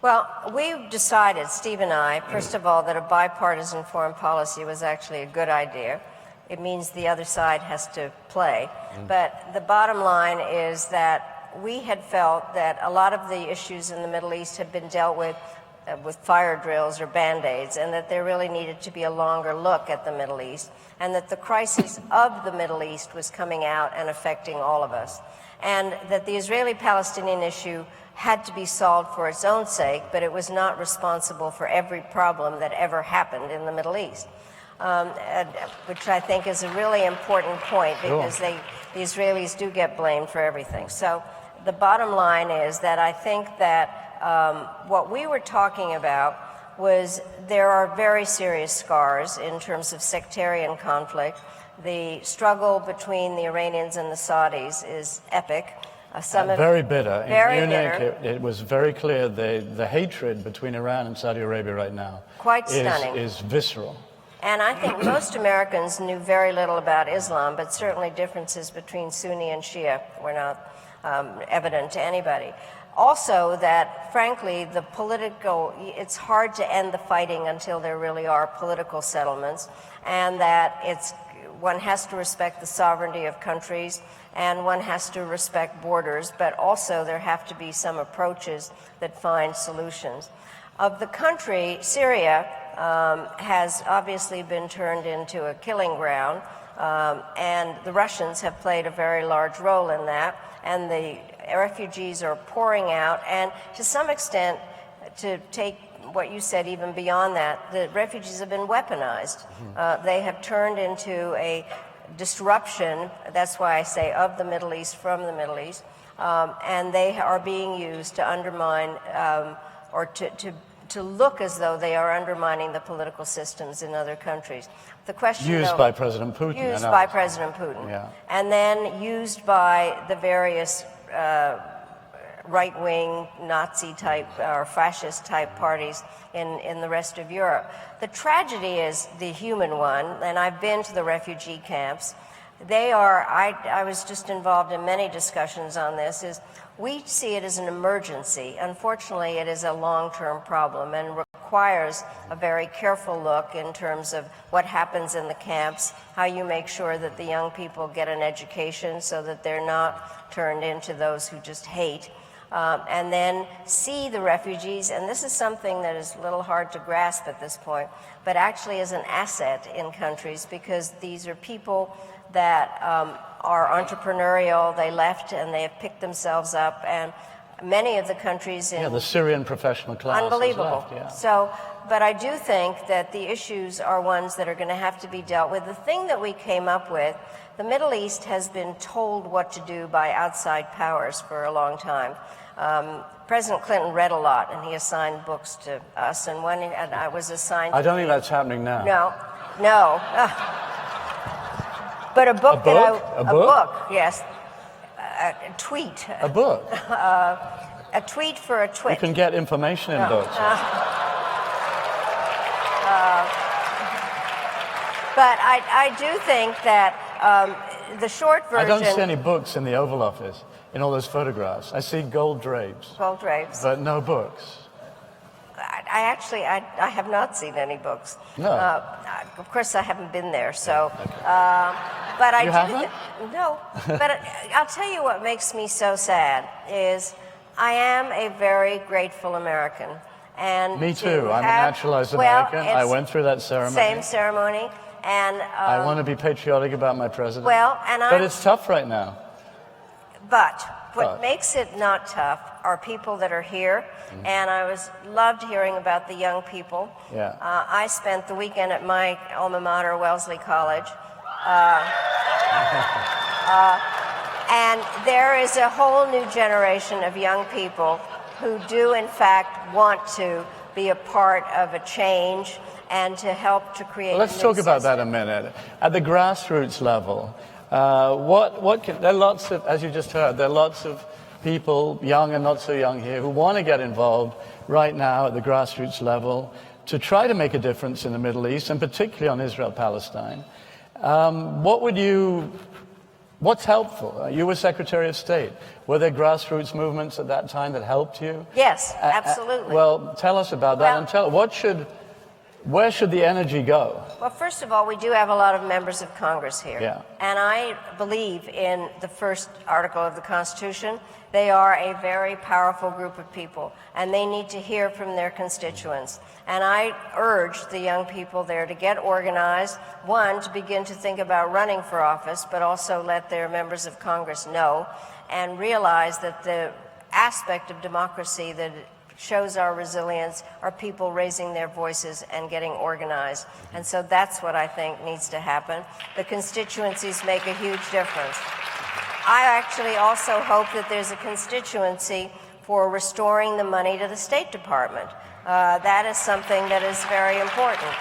S19: Well, we've decided, Steve and I, first of all, that a bipartisan foreign policy was actually a good idea. It means the other side has to play. But the bottom line is that we had felt that a lot of the issues in the Middle East had been dealt with fire drills or Band-Aids, and that there really needed to be a longer look at the Middle East, and that the crisis of the Middle East was coming out and affecting all of us, and that the Israeli-Palestinian issue had to be solved for its own sake, but it was not responsible for every problem that ever happened in the Middle East, which I think is a really important point, because the Israelis do get blamed for everything. So the bottom line is that I think that what we were talking about was there are very serious scars in terms of sectarian conflict. The struggle between the Iranians and the Saudis is epic.
S18: Very bitter.
S19: Very
S18: in Munich,
S19: bitter.
S18: It was very clear the hatred between Iran and Saudi Arabia right now
S19: Quite stunning.
S18: is visceral.
S19: And I think most Americans knew very little about Islam, but certainly differences between Sunni and Shia were not evident to anybody. Also that, frankly, it's hard to end the fighting until there really are political settlements, and that one has to respect the sovereignty of countries, and one has to respect borders, but also there have to be some approaches that find solutions. Of the country, Syria has obviously been turned into a killing ground, and the Russians have played a very large role in that, and the refugees are pouring out, and to some extent, to take what you said even beyond that, the refugees have been weaponized. They have turned into a disruption, that's why I say of the Middle East, from the Middle East, and they are being used to undermine or to look as though they are undermining the political systems in other countries. The question,
S18: used by President Putin.
S19: Used by President Putin.
S18: Yeah.
S19: And then used by the various right-wing Nazi-type or fascist-type parties in the rest of Europe. The tragedy is the human one, and I've been to the refugee camps. They are, I was just involved in many discussions on this, is we see it as an emergency. Unfortunately, it is a long-term problem and requires a very careful look in terms of what happens in the camps, how you make sure that the young people get an education so that they're not turned into those who just hate. And then see the refugees, and this is something that is a little hard to grasp at this point, but actually is an asset in countries because these are people that are entrepreneurial. They left and they have picked themselves up, and many of the countries in
S18: the Syrian professional class
S19: unbelievable.
S18: Left, yeah.
S19: So, but I do think that the issues are ones that are going to have to be dealt with. The thing that we came up with, the Middle East has been told what to do by outside powers for a long time. President Clinton read a lot, and he assigned books to us, and I was assigned.
S18: I don't think that's happening now.
S19: No. But a book
S18: a book?
S19: Yes, a tweet.
S18: A book.
S19: A tweet for a twit.
S18: You can get information in books.
S19: But I do think that the short version.
S18: I don't see any books in the Oval Office in all those photographs. I see gold drapes.
S19: Gold drapes.
S18: But no books.
S19: I have not seen any books.
S18: No.
S19: Of course, I haven't been there, so. But I
S18: You
S19: do.
S18: haven't?
S19: No. But I'll tell you what makes me so sad is I am a very grateful American. And
S18: Me too. I'm a naturalized American. I went through that ceremony.
S19: Same ceremony. And
S18: I want to be patriotic about my president.
S19: But
S18: it's tough right now.
S19: But what makes it not tough are people that are here, and I loved hearing about the young people.
S18: Yeah.
S19: I spent the weekend at my alma mater, Wellesley College, and there is a whole new generation of young people who do, in fact, want to be a part of a change and to help to create.
S18: Well, let's talk about that a minute. At the grassroots level, there are lots of, as you just heard, there are lots of people, young and not so young here, who want to get involved right now at the grassroots level to try to make a difference in the Middle East, and particularly on Israel-Palestine. What's helpful? You were Secretary of State. Were there grassroots movements at that time that helped you?
S19: Yes, absolutely.
S18: Well, tell us about that, and where should the energy go?
S19: Well, first of all, we do have a lot of members of Congress here.
S18: Yeah.
S19: And I believe in the first article of the Constitution. They are a very powerful group of people, and they need to hear from their constituents. And I urge the young people there to get organized, one, to begin to think about running for office, but also let their members of Congress know and realize that the aspect of democracy that shows our resilience are people raising their voices and getting organized. And so that's what I think needs to happen. The constituencies make a huge difference. I actually also hope that there's a constituency for restoring the money to the State Department. That is something that is very important.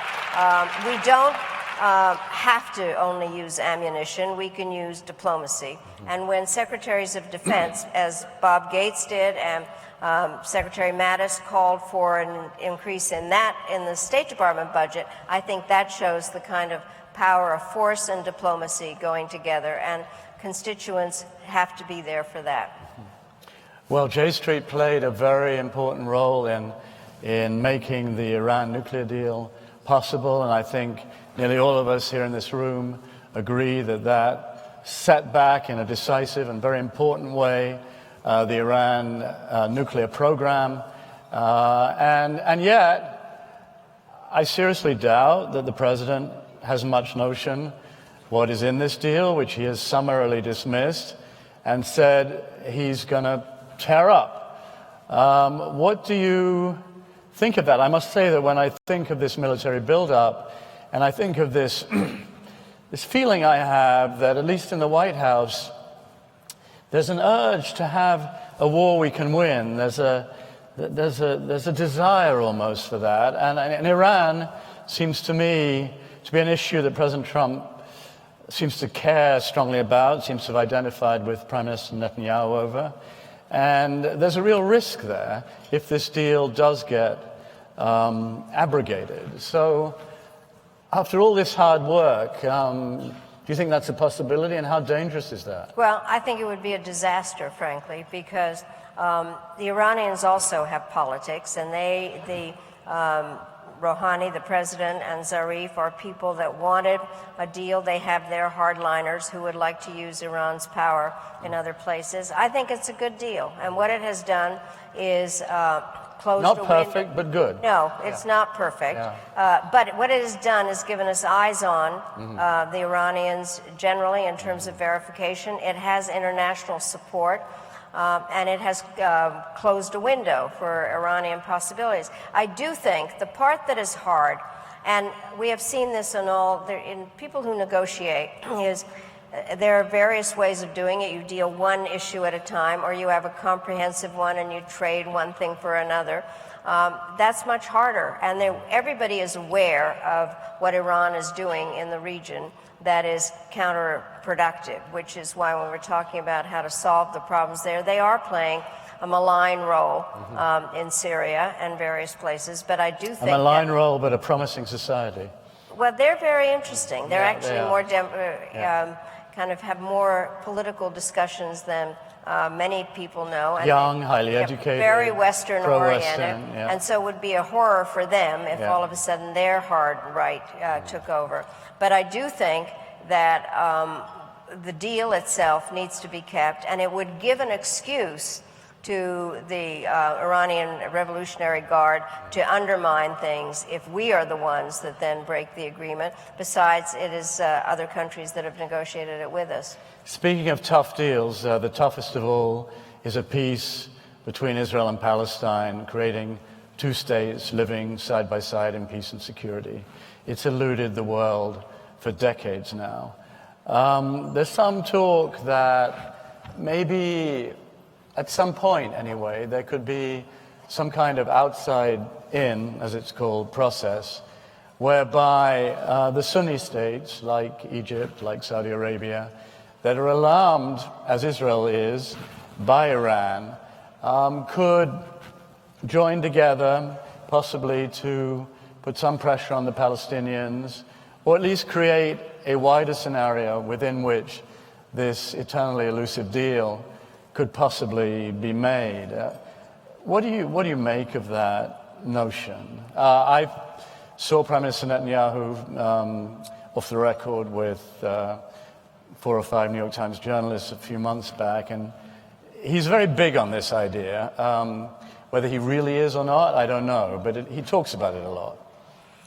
S19: We don't have to only use ammunition. We can use diplomacy. And when secretaries of defense, as Bob Gates did, and Secretary Mattis called for an increase in the State Department budget, I think that shows the kind of power of force and diplomacy going together, and constituents have to be there for that.
S18: Well, J Street played a very important role in making the Iran nuclear deal possible, and I think nearly all of us here in this room agree that set back in a decisive and very important way the Iran nuclear program. And yet, I seriously doubt that the president has much notion what is in this deal, which he has summarily dismissed, and said he's going to tear up. What do you think of that? I must say that when I think of this military buildup, and I think of this, this feeling I have that, at least in the White House, there's an urge to have a war we can win. There's a desire almost for that. And Iran seems to me to be an issue that President Trump seems to care strongly about, seems to have identified with Prime Minister Netanyahu over. And there's a real risk there if this deal does get abrogated. So after all this hard work, do you think that's a possibility, and how dangerous is that?
S19: Well, I think it would be a disaster, frankly, because the Iranians also have politics, and Rouhani, the president, and Zarif are people that wanted a deal. They have their hardliners who would like to use Iran's power in other places. I think it's a good deal, and what it has done is closed
S18: not
S19: a
S18: perfect,
S19: window.
S18: But good.
S19: No, it's not perfect. But what it has done is given us eyes on the Iranians generally in terms of verification. It has international support. And it has closed a window for Iranian possibilities. I do think the part that is hard, and we have seen this in people who negotiate, is there are various ways of doing it. You deal one issue at a time, or you have a comprehensive one and you trade one thing for another. That's much harder, and everybody is aware of what Iran is doing in the region that is counterproductive, which is why when we're talking about how to solve the problems there, they are playing a malign role in Syria and various places. But I do think
S18: a malign role, but a promising society.
S19: Well, they're very interesting. They're actually more kind of have more political discussions than many people know. And
S18: young, highly educated,
S19: very Western-oriented,
S18: yeah.
S19: And so it would be a horror for them if all of a sudden their hard right took over. But I do think that the deal itself needs to be kept, and it would give an excuse to the Iranian Revolutionary Guard to undermine things if we are the ones that then break the agreement. Besides, it is other countries that have negotiated it with us.
S18: Speaking of tough deals, the toughest of all is a peace between Israel and Palestine, creating two states living side by side in peace and security. It's eluded the world for decades now. There's some talk that maybe at some point anyway, there could be some kind of outside-in, as it's called, process, whereby the Sunni states, like Egypt, like Saudi Arabia, that are alarmed, as Israel is, by Iran, could join together, possibly to put some pressure on the Palestinians, or at least create a wider scenario within which this eternally elusive deal could possibly be made. What do you make of that notion? I saw Prime Minister Netanyahu off the record with 4 or 5 New York Times journalists a few months back, and he's very big on this idea. Whether he really is or not, I don't know, but he talks about it a lot.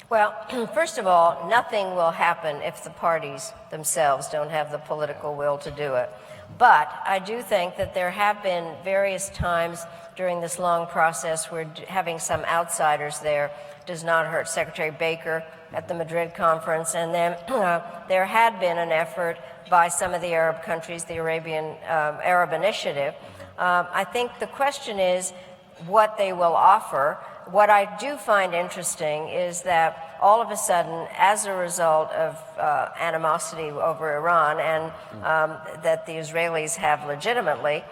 S19: Well, first of all, nothing will happen if the parties themselves don't have the political will to do it. But I do think that there have been various times during this long process where having some outsiders there does not hurt. Secretary Baker at the Madrid conference, and then there had been an effort by some of the Arab countries, the Arab Initiative. I think the question is what they will offer. What I do find interesting is that all of a sudden, as a result of animosity over Iran and that the Israelis have legitimately,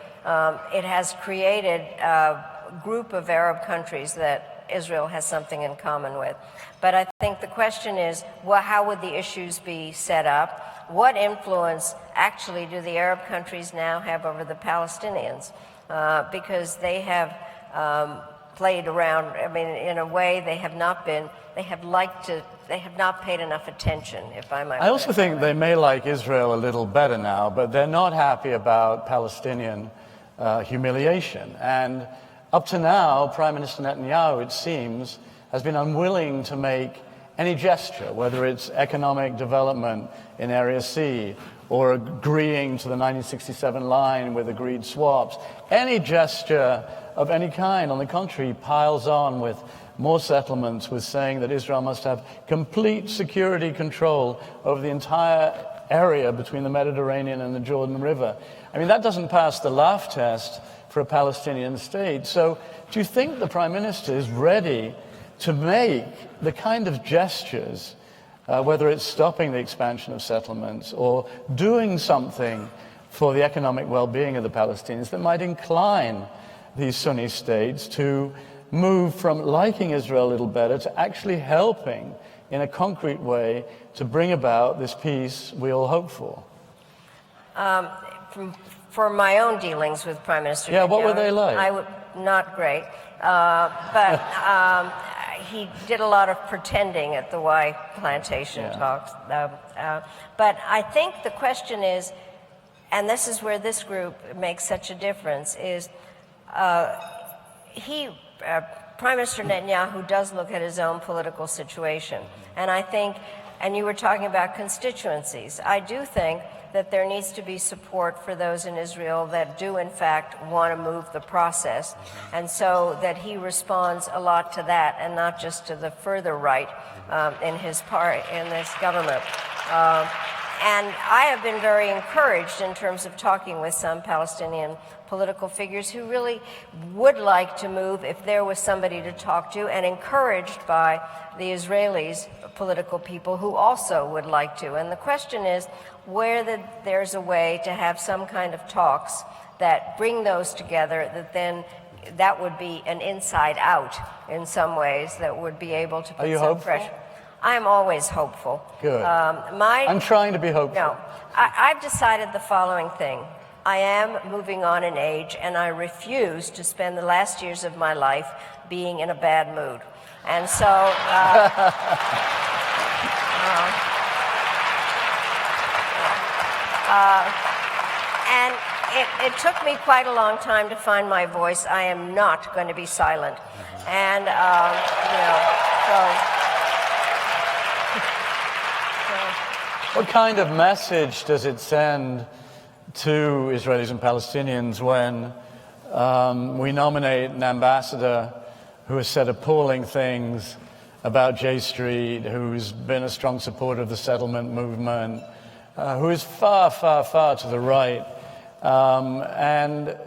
S19: it has created a group of Arab countries that Israel has something in common with. But I think the question is, well, how would the issues be set up? What influence actually do the Arab countries now have over the Palestinians? Because they have played around. I mean, in a way, they have not paid enough attention, if I might.
S18: I also think they may like Israel a little better now, but they're not happy about Palestinian humiliation. And up to now, Prime Minister Netanyahu, it seems, has been unwilling to make any gesture, whether it's economic development in Area C, or agreeing to the 1967 line with agreed swaps, any gesture of any kind, on the contrary, piles on with more settlements, with saying that Israel must have complete security control over the entire area between the Mediterranean and the Jordan River. I mean, that doesn't pass the laugh test for a Palestinian state. So do you think the Prime Minister is ready to make the kind of gestures, whether it's stopping the expansion of settlements or doing something for the economic well-being of the Palestinians, that might incline these Sunni states to move from liking Israel a little better to actually helping in a concrete way to bring about this peace we all hope for?
S19: For my own dealings with Prime Minister
S18: Yeah,
S19: Netanyahu,
S18: what were they like?
S19: Not great, but he did a lot of pretending at the Y plantation talks. But I think the question is, and this is where this group makes such a difference, is Prime Minister Netanyahu does look at his own political situation. And I think, and you were talking about constituencies, I do think that there needs to be support for those in Israel that do in fact want to move the process, and so that he responds a lot to that and not just to the further right in his in this government. And I have been very encouraged in terms of talking with some Palestinian political figures who really would like to move if there was somebody to talk to, and encouraged by the Israelis, political people who also would like to. And the question is where there's a way to have some kind of talks that bring those together, that would be an inside out in some ways, that would be able to put some pressure. I'm always hopeful.
S18: Good. I'm trying to be hopeful.
S19: No, I've decided the following thing. I am moving on in age, and I refuse to spend the last years of my life being in a bad mood. And so, and it took me quite a long time to find my voice. I am not going to be silent. And,
S18: What kind of message does it send to Israelis and Palestinians when we nominate an ambassador who has said appalling things about J Street, who's been a strong supporter of the settlement movement, who is far, far, far to the right, and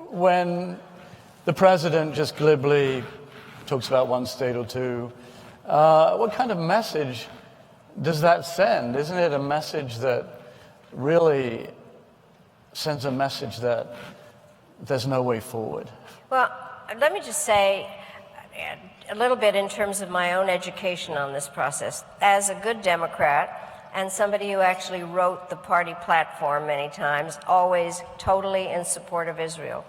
S18: when the president just glibly talks about one state or two, what kind of message does that send? Isn't it a message that really sends a message that there's no way forward?
S19: Well, let me just say a little bit in terms of my own education on this process. As a good Democrat and somebody who actually wrote the party platform many times, always totally in support of Israel.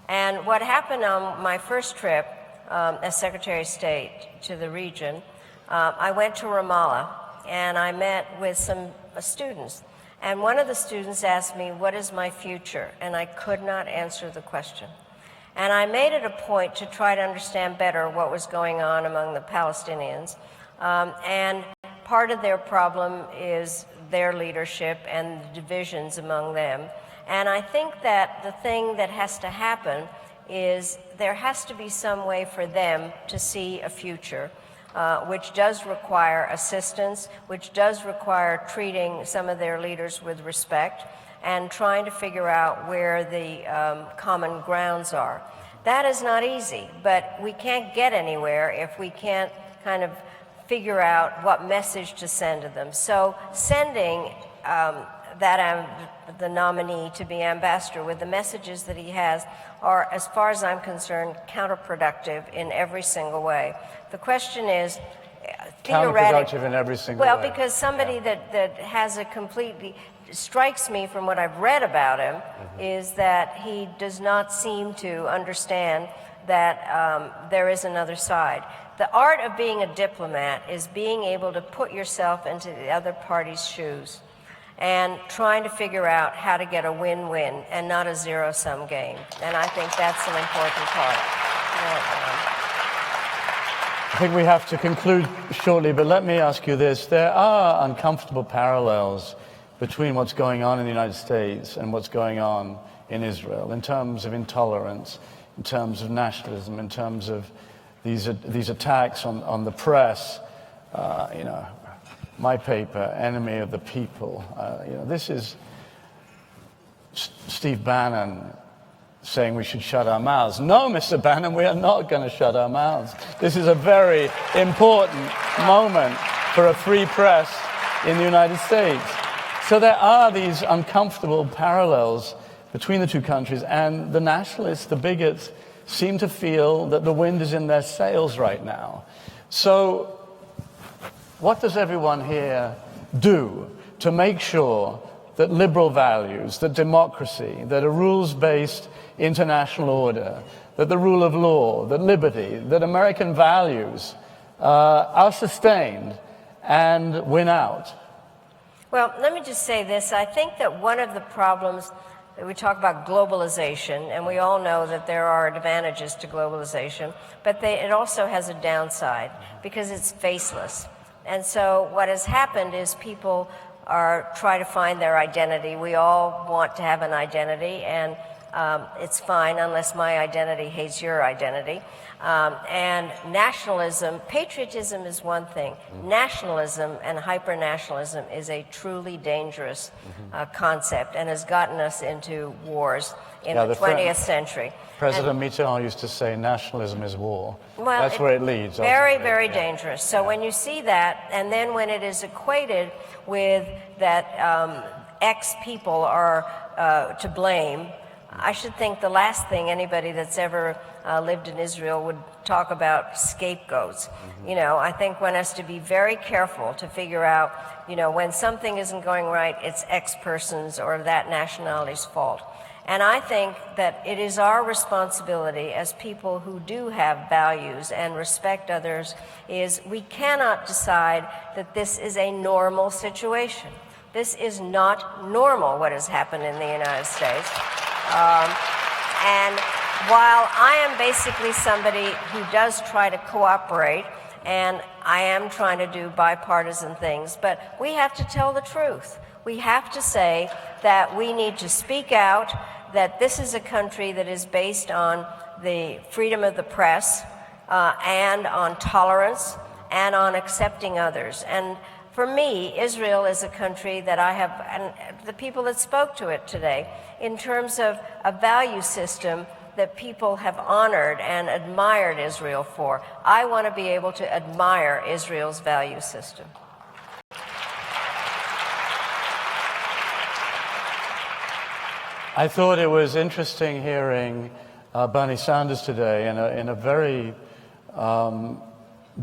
S19: And what happened on my first trip as Secretary of State to the region, I went to Ramallah and I met with some students. And one of the students asked me, what is my future? And I could not answer the question. And I made it a point to try to understand better what was going on among the Palestinians. And part of their problem is their leadership and the divisions among them. And I think that the thing that has to happen is there has to be some way for them to see a future, which does require assistance, which does require treating some of their leaders with respect, and trying to figure out where the common grounds are. That is not easy, but we can't get anywhere if we can't kind of figure out what message to send to them. So sending the nominee to be ambassador with the messages that he has are, as far as I'm concerned, counterproductive in every single way. The question is,
S18: counterproductive in every single way.
S19: Well, because somebody that has a completely, strikes me from what I've read about him, is that he does not seem to understand that there is another side. The art of being a diplomat is being able to put yourself into the other party's shoes and trying to figure out how to get a win-win and not a zero-sum game. And I think that's an important part.
S18: I think we have to conclude shortly, but let me ask you this. There are uncomfortable parallels between what's going on in the United States and what's going on in Israel in terms of intolerance, in terms of nationalism, in terms of these attacks on the press, my paper, enemy of the people. This is Steve Bannon saying we should shut our mouths. No, Mr. Bannon, we are not going to shut our mouths. This is a very important moment for a free press in the United States. So there are these uncomfortable parallels between the two countries, and the nationalists, the bigots, seem to feel that the wind is in their sails right now. So what does everyone here do to make sure that liberal values, that democracy, that a rules-based international order, that the rule of law, that liberty, that American values are sustained and win out?
S19: Well, let me just say this. I think that one of the problems that we talk about globalization, and we all know that there are advantages to globalization, but it also has a downside because it's faceless. And so what has happened is people try to find their identity. We all want to have an identity, and it's fine unless my identity hates your identity. And nationalism, patriotism is one thing. Nationalism and hyper-nationalism is a truly dangerous concept and has gotten us into wars in the 20th century.
S18: President Mitterrand used to say nationalism is war.
S19: Well,
S18: that's where it leads.
S19: Very, very dangerous. So when you see that, and then when it is equated with that X people are to blame, I should think the last thing anybody that's ever lived in Israel would talk about scapegoats. I think one has to be very careful to figure out, when something isn't going right, it's X person's or that nationality's fault. And I think that it is our responsibility as people who do have values and respect others is we cannot decide that this is a normal situation. This is not normal what has happened in the United States. And while I am basically somebody who does try to cooperate, and I am trying to do bipartisan things, but we have to tell the truth. We have to say that we need to speak out, that this is a country that is based on the freedom of the press and on tolerance and on accepting others. And for me, Israel is a country that I have, and the people that spoke to it today, in terms of a value system that people have honored and admired Israel for. I want to be able to admire Israel's value system.
S18: I thought it was interesting hearing Bernie Sanders today in a very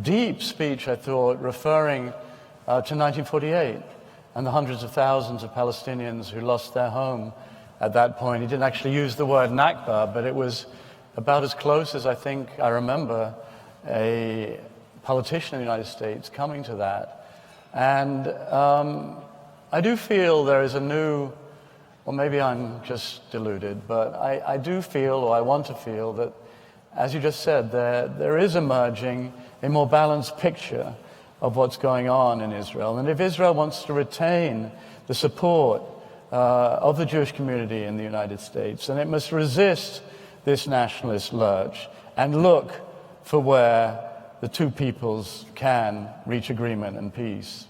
S18: deep speech, I thought, referring to 1948 and the hundreds of thousands of Palestinians who lost their home at that point. He didn't actually use the word Nakba, but it was about as close as I think I remember a politician in the United States coming to that. And I do feel there is a new, or maybe I'm just deluded, but I do feel, or I want to feel, that, as you just said, there is emerging a more balanced picture of what's going on in Israel. And if Israel wants to retain the support of the Jewish community in the United States, then it must resist this nationalist lurch and look for where the two peoples can reach agreement and peace.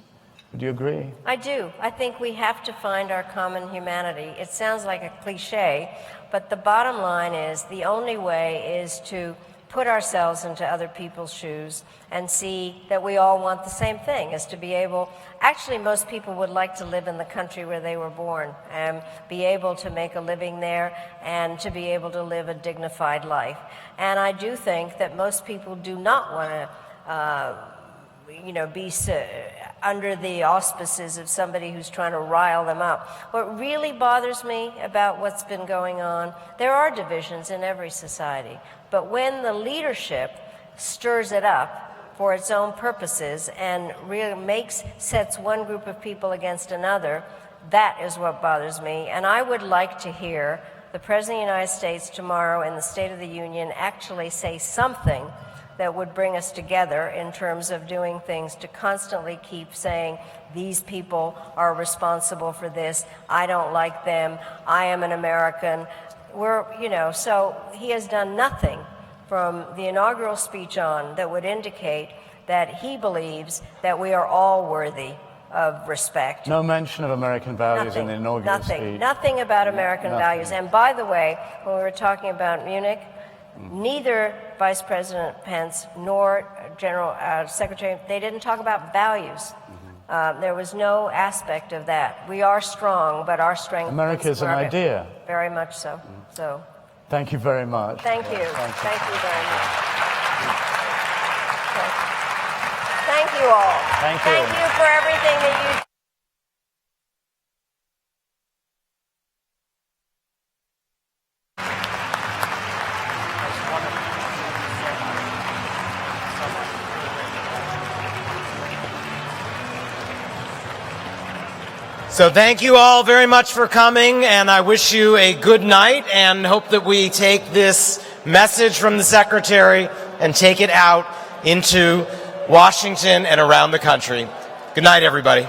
S18: Do you agree?
S19: I do. I think we have to find our common humanity. It sounds like a cliche, but the bottom line is the only way is to put ourselves into other people's shoes and see that we all want the same thing, is to be able, actually most people would like to live in the country where they were born and be able to make a living there and to be able to live a dignified life. And I do think that most people do not want to be under the auspices of somebody who's trying to rile them up. What really bothers me about what's been going on, there are divisions in every society, but when the leadership stirs it up for its own purposes and really sets one group of people against another, that is what bothers me. And I would like to hear the President of the United States tomorrow in the State of the Union actually say something that would bring us together in terms of doing things to constantly keep saying, these people are responsible for this, I don't like them, I am an American. So he has done nothing from the inaugural speech on that would indicate that he believes that we are all worthy of respect.
S18: No mention of American values in the inaugural speech.
S19: Nothing about American values. And by the way, when we were talking about Munich, neither Vice President Pence nor General Secretary, they didn't talk about values. There was no aspect of that. We are strong, but our strength
S18: America is an idea.
S19: Very much so. So.
S18: Thank you very much.
S19: Thank you. Thank you very much. Thank you all.
S18: Thank you.
S19: Thank you for everything that you do.
S17: So thank you all very much for coming, and I wish you a good night and hope that we take this message from the Secretary and take it out into Washington and around the country. Good night, everybody.